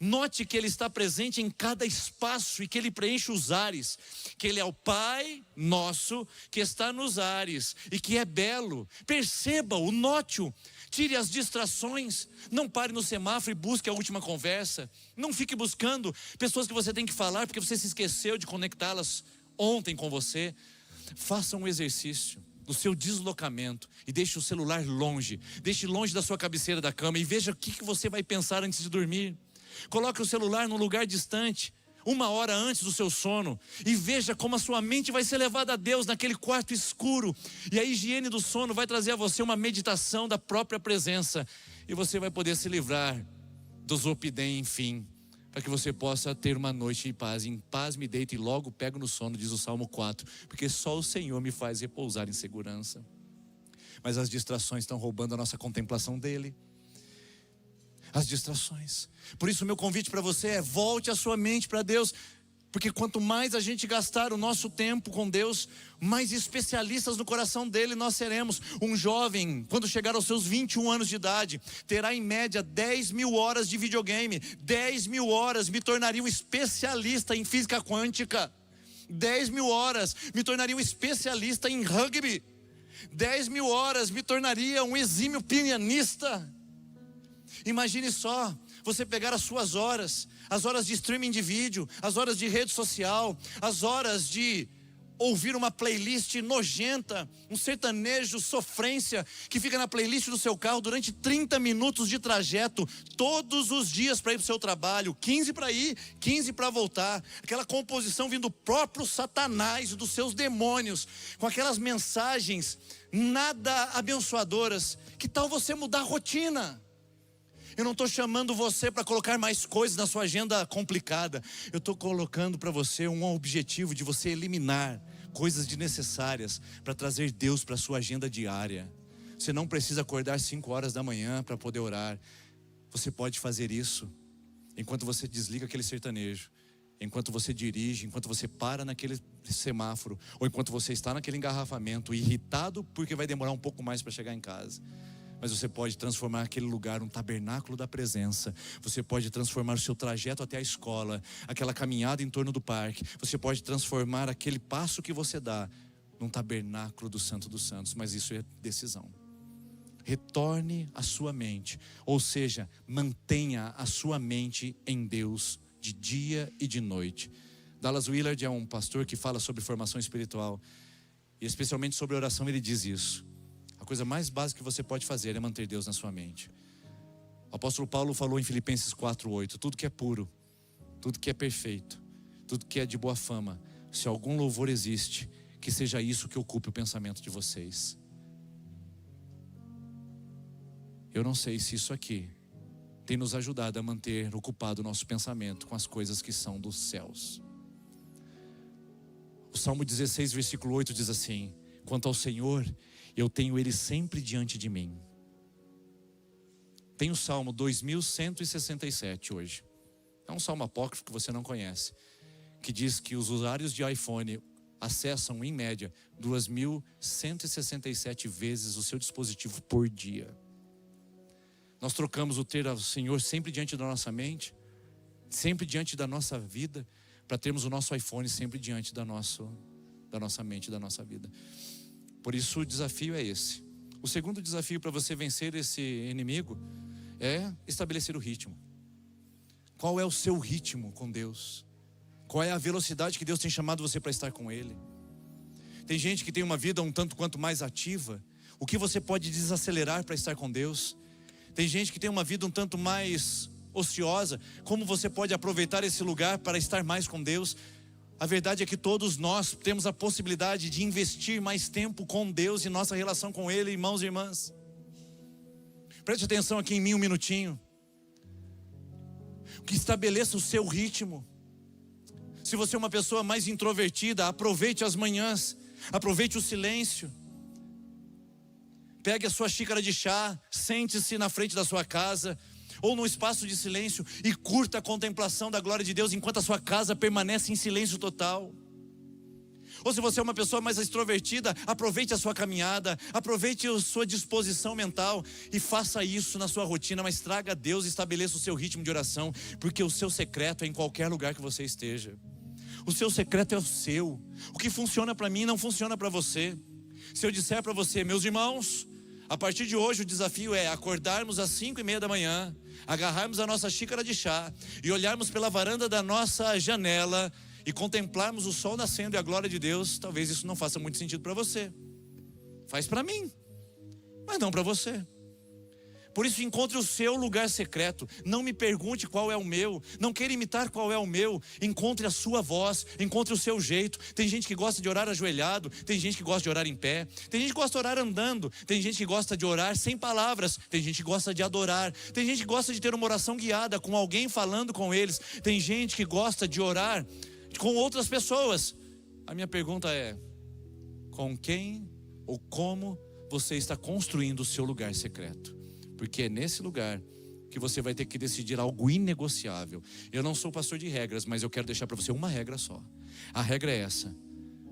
Note que Ele está presente em cada espaço e que Ele preenche os ares, que Ele é o Pai nosso que está nos ares e que é belo. Perceba-o, note-o. Tire as distrações, não pare no semáforo e busque a última conversa. Não fique buscando pessoas que você tem que falar porque você se esqueceu de conectá-las ontem com você. Faça um exercício no seu deslocamento e deixe o celular longe. Deixe longe da sua cabeceira da cama e veja o que você vai pensar antes de dormir. Coloque o celular num lugar distante, 1 hora antes do seu sono, e veja como a sua mente vai ser levada a Deus naquele quarto escuro. E a higiene do sono vai trazer a você uma meditação da própria presença, e você vai poder se livrar do zopidem, enfim, para que você possa ter uma noite em paz. Em paz me deito e logo pego no sono, diz o Salmo 4, porque só o Senhor me faz repousar em segurança. Mas as distrações estão roubando a nossa contemplação dele. As distrações. Por isso o meu convite para você é: volte a sua mente para Deus. Porque quanto mais a gente gastar o nosso tempo com Deus, mais especialistas no coração dele nós seremos. Um jovem, quando chegar aos seus 21 anos de idade, terá em média 10 mil horas de videogame. 10 mil horas me tornaria um especialista em física quântica. 10 mil horas me tornaria um especialista em rugby. 10 mil horas me tornaria um exímio pianista. Imagine só, você pegar as suas horas, as horas de streaming de vídeo, as horas de rede social, as horas de ouvir uma playlist nojenta, um sertanejo sofrência, que fica na playlist do seu carro durante 30 minutos de trajeto, todos os dias para ir para o seu trabalho, 15 para ir, 15 para voltar, aquela composição vindo do próprio Satanás e dos seus demônios, com aquelas mensagens nada abençoadoras. Que tal você mudar a rotina? Eu não estou chamando você para colocar mais coisas na sua agenda complicada. Eu estou colocando para você um objetivo de você eliminar coisas desnecessárias para trazer Deus para a sua agenda diária. Você não precisa acordar 5 horas da manhã para poder orar. Você pode fazer isso enquanto você desliga aquele sertanejo, enquanto você dirige, enquanto você para naquele semáforo, ou enquanto você está naquele engarrafamento, irritado porque vai demorar um pouco mais para chegar em casa. Mas você pode transformar aquele lugar um tabernáculo da presença. Você pode transformar o seu trajeto até a escola, aquela caminhada em torno do parque. Você pode transformar aquele passo que você dá num tabernáculo do Santo dos Santos. Mas isso é decisão. Retorne a sua mente, ou seja, mantenha a sua mente em Deus de dia e de noite. Dallas Willard é um pastor que fala sobre formação espiritual, e especialmente sobre oração. Ele diz isso: a coisa mais básica que você pode fazer é manter Deus na sua mente. O apóstolo Paulo falou em Filipenses 4:8, tudo que é puro, tudo que é perfeito, tudo que é de boa fama, se algum louvor existe, que seja isso que ocupe o pensamento de vocês. Eu não sei se isso aqui tem nos ajudado a manter ocupado o nosso pensamento com as coisas que são dos céus. O Salmo 16, versículo 8 diz assim: quanto ao Senhor, eu tenho Ele sempre diante de mim. Tem o Salmo 2167 hoje. É um salmo apócrifo que você não conhece, que diz que os usuários de iPhone acessam em média 2.167 vezes o seu dispositivo por dia. Nós trocamos o ter ao Senhor sempre diante da nossa mente, sempre diante da nossa vida, para termos o nosso iPhone sempre diante da nossa mente, da nossa vida. Por isso o desafio é esse. O segundo desafio para você vencer esse inimigo é estabelecer o ritmo. Qual é o seu ritmo com Deus? Qual é a velocidade que Deus tem chamado você para estar com Ele? Tem gente que tem uma vida um tanto quanto mais ativa. O que você pode desacelerar para estar com Deus? Tem gente que tem uma vida um tanto mais ociosa. Como você pode aproveitar esse lugar para estar mais com Deus? A verdade é que todos nós temos a possibilidade de investir mais tempo com Deus e nossa relação com Ele, irmãos e irmãs. Preste atenção aqui em mim um minutinho. Que estabeleça o seu ritmo. Se você é uma pessoa mais introvertida, aproveite as manhãs, aproveite o silêncio. Pegue a sua xícara de chá, sente-se na frente da sua casa, ou num espaço de silêncio, e curta a contemplação da glória de Deus enquanto a sua casa permanece em silêncio total. Ou se você é uma pessoa mais extrovertida, aproveite a sua caminhada, aproveite a sua disposição mental e faça isso na sua rotina, mas traga a Deus e estabeleça o seu ritmo de oração, porque o seu secreto é em qualquer lugar que você esteja. O seu secreto é o seu. O que funciona para mim não funciona para você. Se eu disser para você, meus irmãos, a partir de hoje o desafio é acordarmos às 5:30 da manhã, agarrarmos a nossa xícara de chá e olharmos pela varanda da nossa janela e contemplarmos o sol nascendo e a glória de Deus, talvez isso não faça muito sentido para você. Faz para mim, mas não para você. Por isso encontre o seu lugar secreto. Não me pergunte qual é o meu. Não queira imitar qual é o meu. Encontre a sua voz, encontre o seu jeito. Tem gente que gosta de orar ajoelhado, tem gente que gosta de orar em pé, tem gente que gosta de orar andando, tem gente que gosta de orar sem palavras, tem gente que gosta de adorar, tem gente que gosta de ter uma oração guiada com alguém falando com eles, tem gente que gosta de orar com outras pessoas. A minha pergunta é: com quem ou como você está construindo o seu lugar secreto? Porque é nesse lugar que você vai ter que decidir algo inegociável. Eu não sou pastor de regras, mas eu quero deixar para você uma regra só. A regra é essa: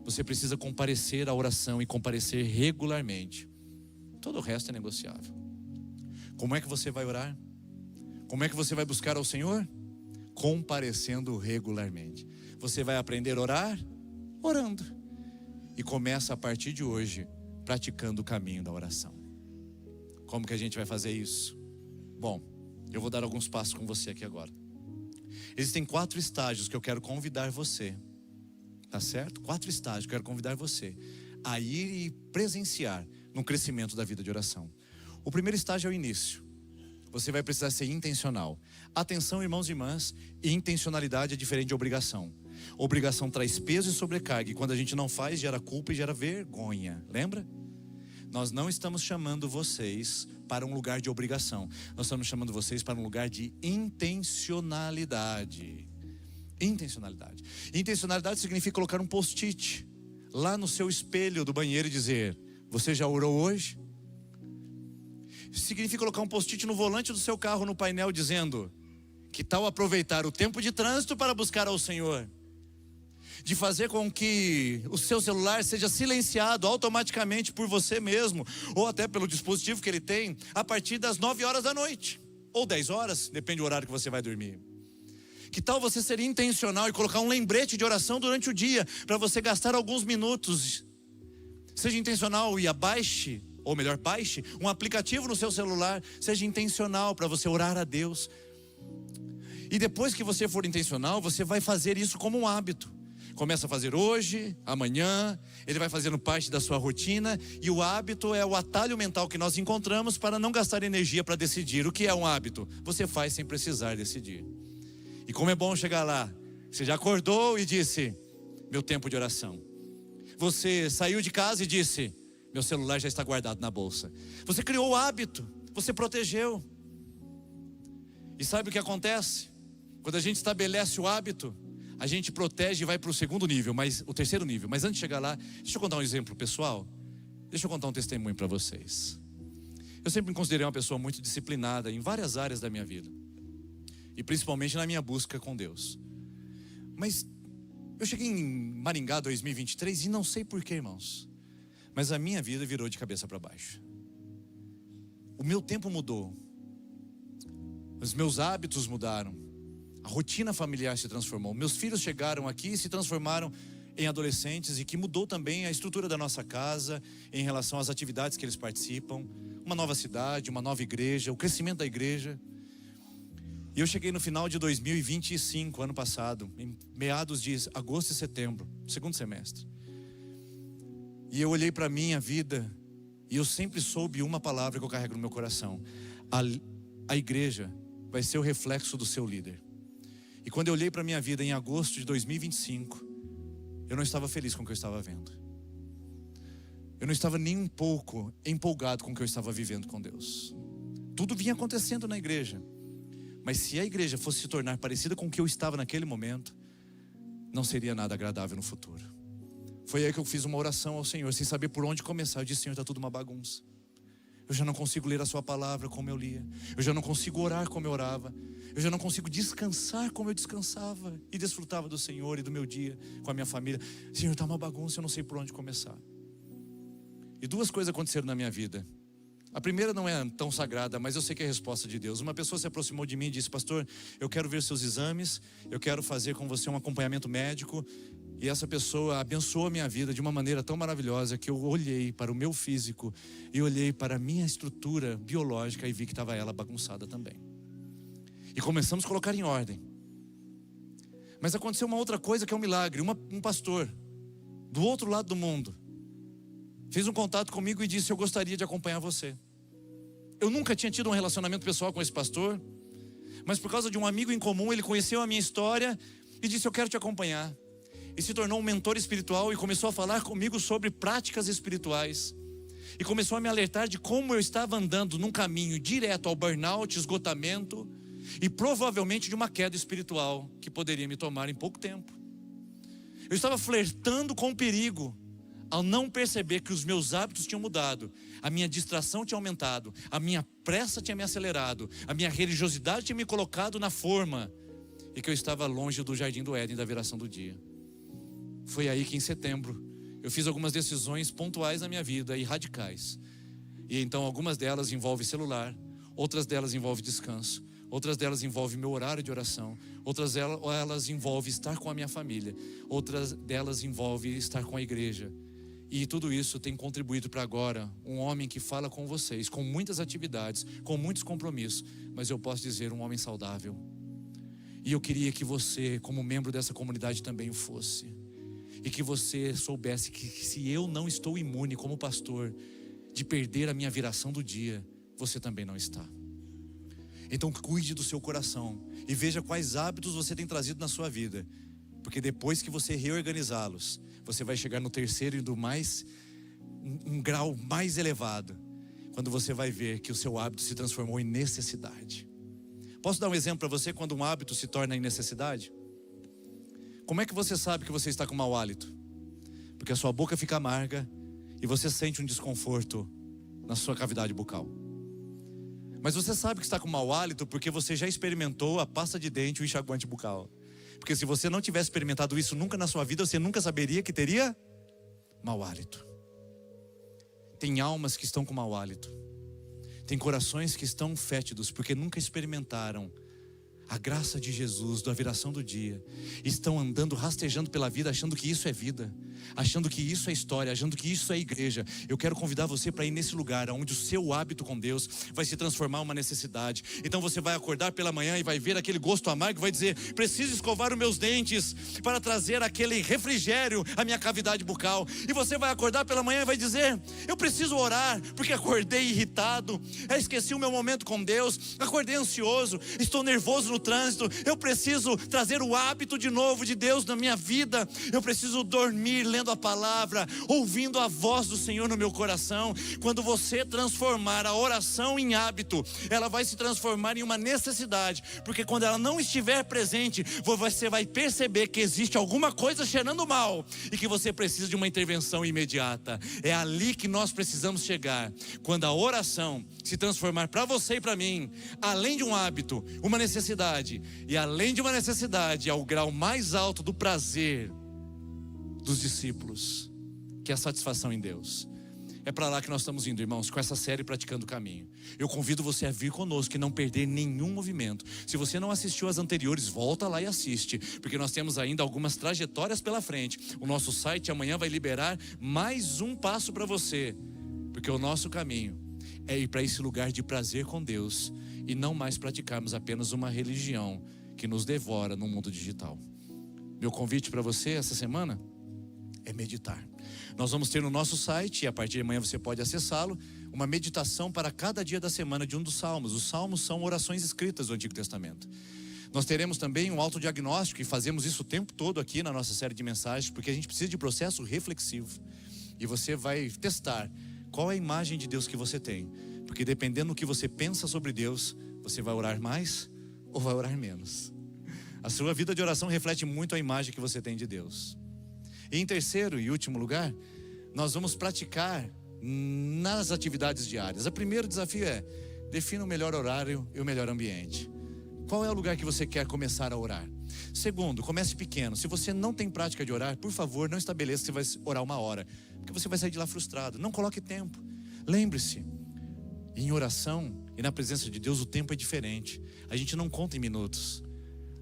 você precisa comparecer à oração e comparecer regularmente. Todo o resto é negociável. Como é que você vai orar? Como é que você vai buscar ao Senhor? Comparecendo regularmente. Você vai aprender a orar? Orando. E começa a partir de hoje praticando o caminho da oração. Como que a gente vai fazer isso? Bom, eu vou dar alguns passos com você aqui agora. Existem 4 estágios que eu quero convidar você, tá certo? 4 estágios que eu quero convidar você a ir e presenciar no crescimento da vida de oração. O primeiro estágio é o início. Você vai precisar ser intencional. Atenção, irmãos e irmãs, intencionalidade é diferente de obrigação. Obrigação traz peso e sobrecarga, e quando a gente não faz, gera culpa e gera vergonha. Lembra? Nós não estamos chamando vocês para um lugar de obrigação. Nós estamos chamando vocês para um lugar de intencionalidade. Intencionalidade. Intencionalidade significa colocar um post-it lá no seu espelho do banheiro e dizer: você já orou hoje? Significa colocar um post-it no volante do seu carro, no painel, dizendo: que tal aproveitar o tempo de trânsito para buscar ao Senhor? De fazer com que o seu celular seja silenciado automaticamente por você mesmo, ou até pelo dispositivo que ele tem, a partir das 9 horas da noite, ou 10 horas, depende do horário que você vai dormir. Que tal você ser intencional e colocar um lembrete de oração durante o dia, para você gastar alguns minutos? Seja intencional e baixe um aplicativo no seu celular. Seja intencional para você orar a Deus. E depois que você for intencional, você vai fazer isso como um hábito. Começa a fazer hoje, amanhã, ele vai fazendo parte da sua rotina. E o hábito é o atalho mental que nós encontramos para não gastar energia para decidir. O que é um hábito? Você faz sem precisar decidir. E como é bom chegar lá. Você já acordou e disse: meu tempo de oração. Você saiu de casa e disse: meu celular já está guardado na bolsa. Você criou o hábito, você protegeu. E sabe o que acontece? Quando a gente estabelece o hábito, a gente protege e vai para o segundo nível, o terceiro nível. Mas antes de chegar lá, deixa eu contar um exemplo pessoal. Deixa eu contar um testemunho para vocês. Eu sempre me considerei uma pessoa muito disciplinada em várias áreas da minha vida. E principalmente na minha busca com Deus. Mas eu cheguei em Maringá 2023 e não sei porquê, irmãos, mas a minha vida virou de cabeça para baixo. O meu tempo mudou. Os meus hábitos mudaram. A rotina familiar se transformou. Meus filhos chegaram aqui e se transformaram em adolescentes, e que mudou também a estrutura da nossa casa em relação às atividades que eles participam. Uma nova cidade, uma nova igreja, o crescimento da igreja. E eu cheguei no final de 2025, ano passado, em meados de agosto e setembro, segundo semestre. E eu olhei para a minha vida e eu sempre soube uma palavra que eu carrego no meu coração: a igreja vai ser o reflexo do seu líder. E quando eu olhei para a minha vida em agosto de 2025, eu não estava feliz com o que eu estava vendo. Eu não estava nem um pouco empolgado com o que eu estava vivendo com Deus. Tudo vinha acontecendo na igreja, mas se a igreja fosse se tornar parecida com o que eu estava naquele momento, não seria nada agradável no futuro. Foi aí que eu fiz uma oração ao Senhor, sem saber por onde começar. Eu disse: Senhor, está tudo uma bagunça. Eu já não consigo ler a sua palavra como eu lia. Eu já não consigo orar como eu orava. Eu já não consigo descansar como eu descansava e desfrutava do Senhor e do meu dia com a minha família. Senhor, está uma bagunça, eu não sei por onde começar. E duas coisas aconteceram na minha vida. A primeira não é tão sagrada, mas eu sei que é a resposta de Deus. Uma pessoa se aproximou de mim e disse: pastor, eu quero ver seus exames, eu quero fazer com você um acompanhamento médico. E essa pessoa abençoou a minha vida de uma maneira tão maravilhosa que eu olhei para o meu físico e olhei para a minha estrutura biológica e vi que estava ela bagunçada também. E começamos a colocar em ordem. Mas aconteceu uma outra coisa que é um milagre. Um pastor do outro lado do mundo fez um contato comigo e disse: eu gostaria de acompanhar você. Eu nunca tinha tido um relacionamento pessoal com esse pastor, mas por causa de um amigo em comum, ele conheceu a minha história e disse: eu quero te acompanhar. E se tornou um mentor espiritual e começou a falar comigo sobre práticas espirituais. E começou a me alertar de como eu estava andando num caminho direto ao burnout, esgotamento e provavelmente de uma queda espiritual que poderia me tomar em pouco tempo. Eu estava flertando com o perigo ao não perceber que os meus hábitos tinham mudado, a minha distração tinha aumentado, a minha pressa tinha me acelerado, a minha religiosidade tinha me colocado na forma, e que eu estava longe do jardim do Éden, da viração do dia. Foi aí que em setembro eu fiz algumas decisões pontuais na minha vida e radicais. E então algumas delas envolvem celular, outras delas envolvem descanso, outras delas envolvem meu horário de oração, outras delas envolvem estar com a minha família, outras delas envolvem estar com a igreja. E tudo isso tem contribuído para agora um homem que fala com vocês, com muitas atividades, com muitos compromissos, mas eu posso dizer um homem saudável. E eu queria que você, como membro dessa comunidade, também o fosse. E que você soubesse que se eu não estou imune como pastor de perder a minha viração do dia, você também não está. Então cuide do seu coração e veja quais hábitos você tem trazido na sua vida. Porque depois que você reorganizá-los, você vai chegar no terceiro e do mais, um grau mais elevado, quando você vai ver que o seu hábito se transformou em necessidade. Posso dar um exemplo para você quando um hábito se torna em necessidade? Como é que você sabe que você está com mau hálito? Porque a sua boca fica amarga e você sente um desconforto na sua cavidade bucal. Mas você sabe que está com mau hálito porque você já experimentou a pasta de dente e o enxaguante bucal. Porque se você não tivesse experimentado isso nunca na sua vida, você nunca saberia que teria mau hálito. Tem almas que estão com mau hálito. Tem corações que estão fétidos porque nunca experimentaram a graça de Jesus, da viração do dia, estão andando, rastejando pela vida, achando que isso é vida, achando que isso é história, achando que isso é igreja, eu quero convidar você para ir nesse lugar onde o seu hábito com Deus vai se transformar em uma necessidade. Então você vai acordar pela manhã e vai ver aquele gosto amargo e vai dizer: preciso escovar os meus dentes para trazer aquele refrigério à minha cavidade bucal. E você vai acordar pela manhã e vai dizer: eu preciso orar, porque acordei irritado, esqueci o meu momento com Deus, acordei ansioso, estou nervoso no trânsito, eu preciso trazer o hábito de novo de Deus na minha vida, eu preciso dormir lendo a palavra, ouvindo a voz do Senhor no meu coração. Quando você transformar a oração em hábito, ela vai se transformar em uma necessidade, porque quando ela não estiver presente, você vai perceber que existe alguma coisa cheirando mal e que você precisa de uma intervenção imediata. É ali que nós precisamos chegar, quando a oração se transformar para você e para mim, além de um hábito, uma necessidade, e além de uma necessidade, ao grau mais alto do prazer dos discípulos, que é a satisfação em Deus. É para lá que nós estamos indo, irmãos, com essa série Praticando o Caminho. Eu convido você a vir conosco e não perder nenhum movimento. Se você não assistiu às anteriores, volta lá e assiste, porque nós temos ainda algumas trajetórias pela frente. O nosso site amanhã vai liberar mais um passo para você, porque o nosso caminho é ir para esse lugar de prazer com Deus e não mais praticarmos apenas uma religião que nos devora no mundo digital. Meu convite para você essa semana é meditar. Nós vamos ter no nosso site, e a partir de amanhã você pode acessá-lo, uma meditação para cada dia da semana de um dos salmos. Os salmos são orações escritas do Antigo Testamento. Nós teremos também um autodiagnóstico, e fazemos isso o tempo todo aqui na nossa série de mensagens, porque a gente precisa de processo reflexivo. E você vai testar qual é a imagem de Deus que você tem, porque dependendo do que você pensa sobre Deus, você vai orar mais ou vai orar menos. A sua vida de oração reflete muito a imagem que você tem de Deus. E em terceiro e último lugar, nós vamos praticar nas atividades diárias. O primeiro desafio é: defina o melhor horário e o melhor ambiente. Qual é o lugar que você quer começar a orar? Segundo, comece pequeno. Se você não tem prática de orar, por favor, não estabeleça que você vai orar 1 hora, porque você vai sair de lá frustrado. Não coloque tempo. Lembre-se, em oração e na presença de Deus o tempo é diferente. A gente não conta em minutos,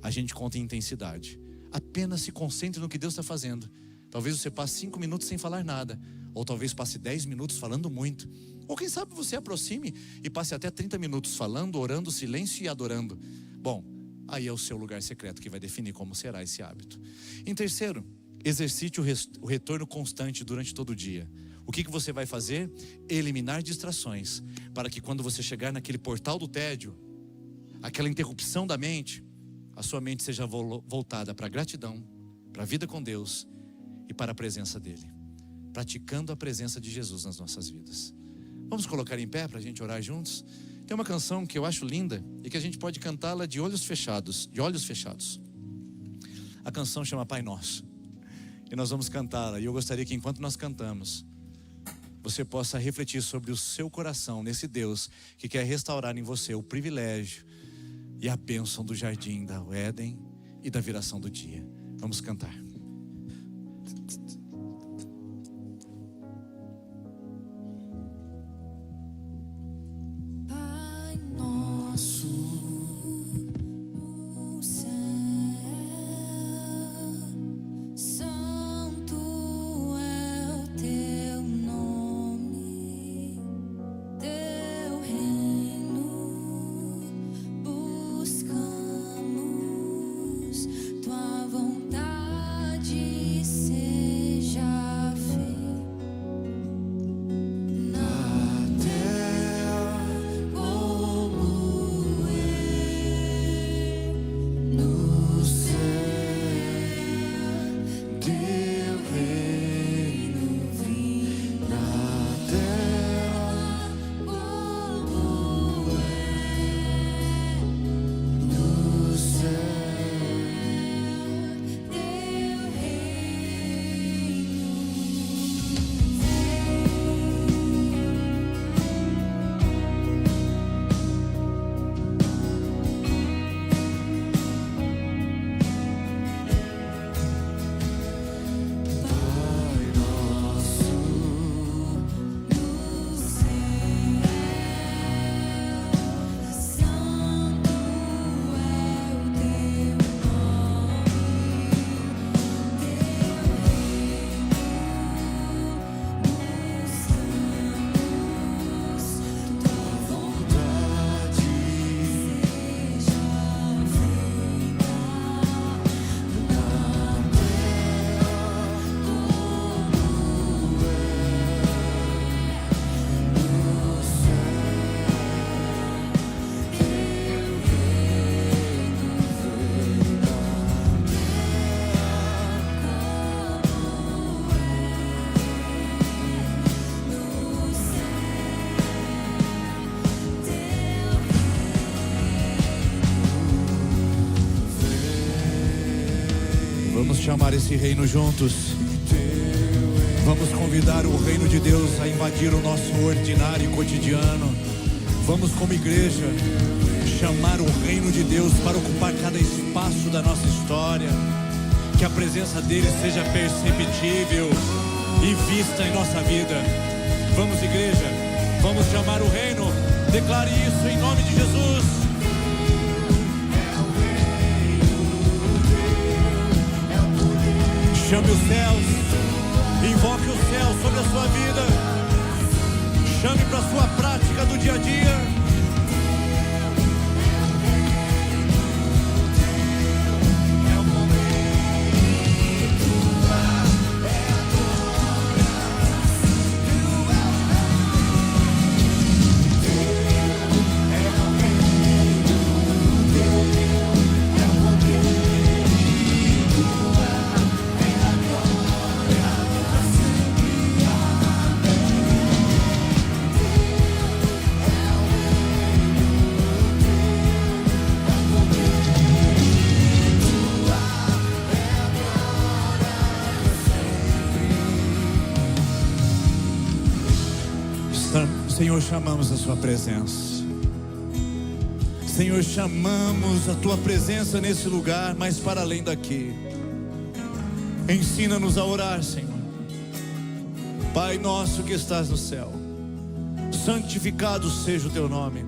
a gente conta em intensidade. Apenas se concentre no que Deus está fazendo. Talvez você passe 5 minutos sem falar nada, ou talvez passe 10 minutos falando muito, ou quem sabe você aproxime e passe até 30 minutos falando, orando, silêncio e adorando. Bom, aí é o seu lugar secreto que vai definir como será esse hábito. Em terceiro, exercite o retorno constante durante todo o dia. O que você vai fazer? Eliminar distrações, para que quando você chegar naquele portal do tédio, aquela interrupção da mente, a sua mente seja voltada para a gratidão, para a vida com Deus e para a presença dEle, praticando a presença de Jesus nas nossas vidas. Vamos colocar em pé para a gente orar juntos? Tem uma canção que eu acho linda e que a gente pode cantá-la de olhos fechados, A canção chama Pai Nosso, e nós vamos cantá-la. E eu gostaria que enquanto nós cantamos, você possa refletir sobre o seu coração nesse Deus que quer restaurar em você o privilégio e a bênção do jardim da Éden e da viração do dia. Vamos cantar.
Pai nosso, no céu, santo é o teu nome, teu reino buscamos, tua vontade ser.
Vamos chamar esse reino juntos. Vamos convidar o reino de Deus a invadir o nosso ordinário e cotidiano. Vamos, como igreja, chamar o reino de Deus para ocupar cada espaço da nossa história. Que a presença dele seja perceptível e vista em nossa vida. Vamos, igreja, vamos chamar o reino. Declare isso em nome de Jesus. Chame os céus, invoque os céus sobre a sua vida. Chame para a sua prática do dia a dia. Senhor, chamamos a sua presença. Senhor, chamamos a tua presença nesse lugar, mas para além daqui. Ensina-nos a orar, Senhor. Pai nosso que estás no céu, santificado seja o teu nome.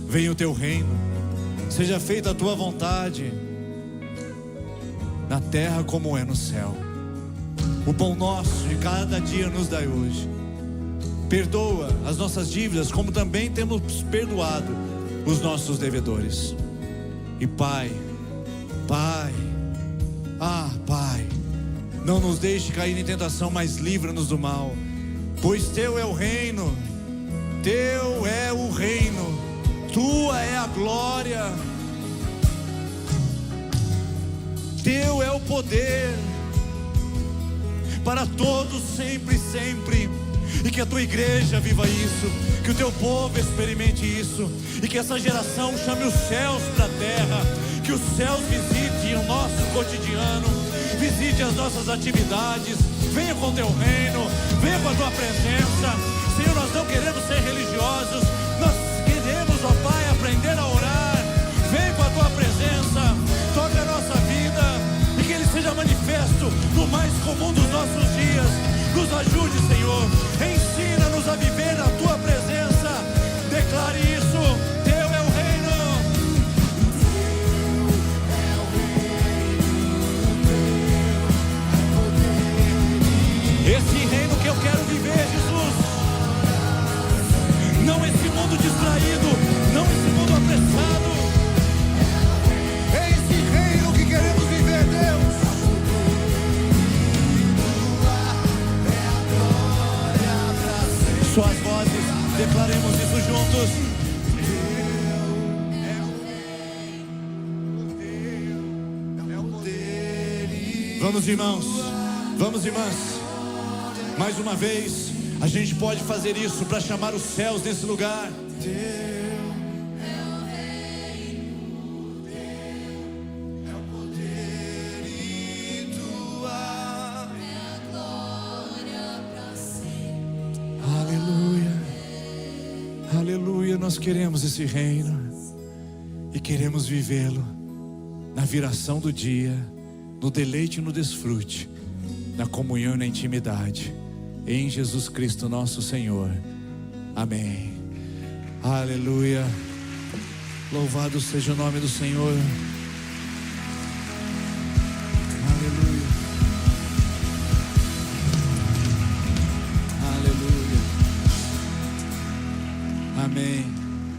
Venha o teu reino, seja feita a tua vontade, na terra como é no céu. O pão nosso de cada dia nos dai hoje. Perdoa as nossas dívidas, como também temos perdoado os nossos devedores. E Pai, Pai, não nos deixe cair em tentação, mas livra-nos do mal. Pois teu é o reino, teu é o reino, tua é a glória, teu é o poder, para todos sempre, sempre. E que a tua igreja viva isso, que o teu povo experimente isso, e que essa geração chame os céus para a terra, que os céus visitem o nosso cotidiano, visite as nossas atividades. Venha com o teu reino, venha com a tua presença. Senhor, nós não queremos ser religiosos, nós queremos, ó Pai, aprender a orar. Vem com a tua presença, toca a nossa vida, e que ele seja manifesto no mais comum dos nossos dias. Nos ajude, Senhor, ensina-nos a viver na tua presença. Declare isso, teu é o reino. Esse reino que eu quero viver, Jesus. Não esse mundo distraído, não esse mundo apressado. É esse reino que queremos viver, Deus. Suas vozes, declaremos isso juntos. Vamos, irmãos, vamos, irmãs. Mais uma vez, a gente pode fazer isso para chamar os céus nesse lugar. Aleluia, nós queremos esse reino e queremos vivê-lo na viração do dia, no deleite e no desfrute, na comunhão e na intimidade, em Jesus Cristo nosso Senhor. Amém. Aleluia. Louvado seja o nome do Senhor. Aleluia. Aleluia. Amém.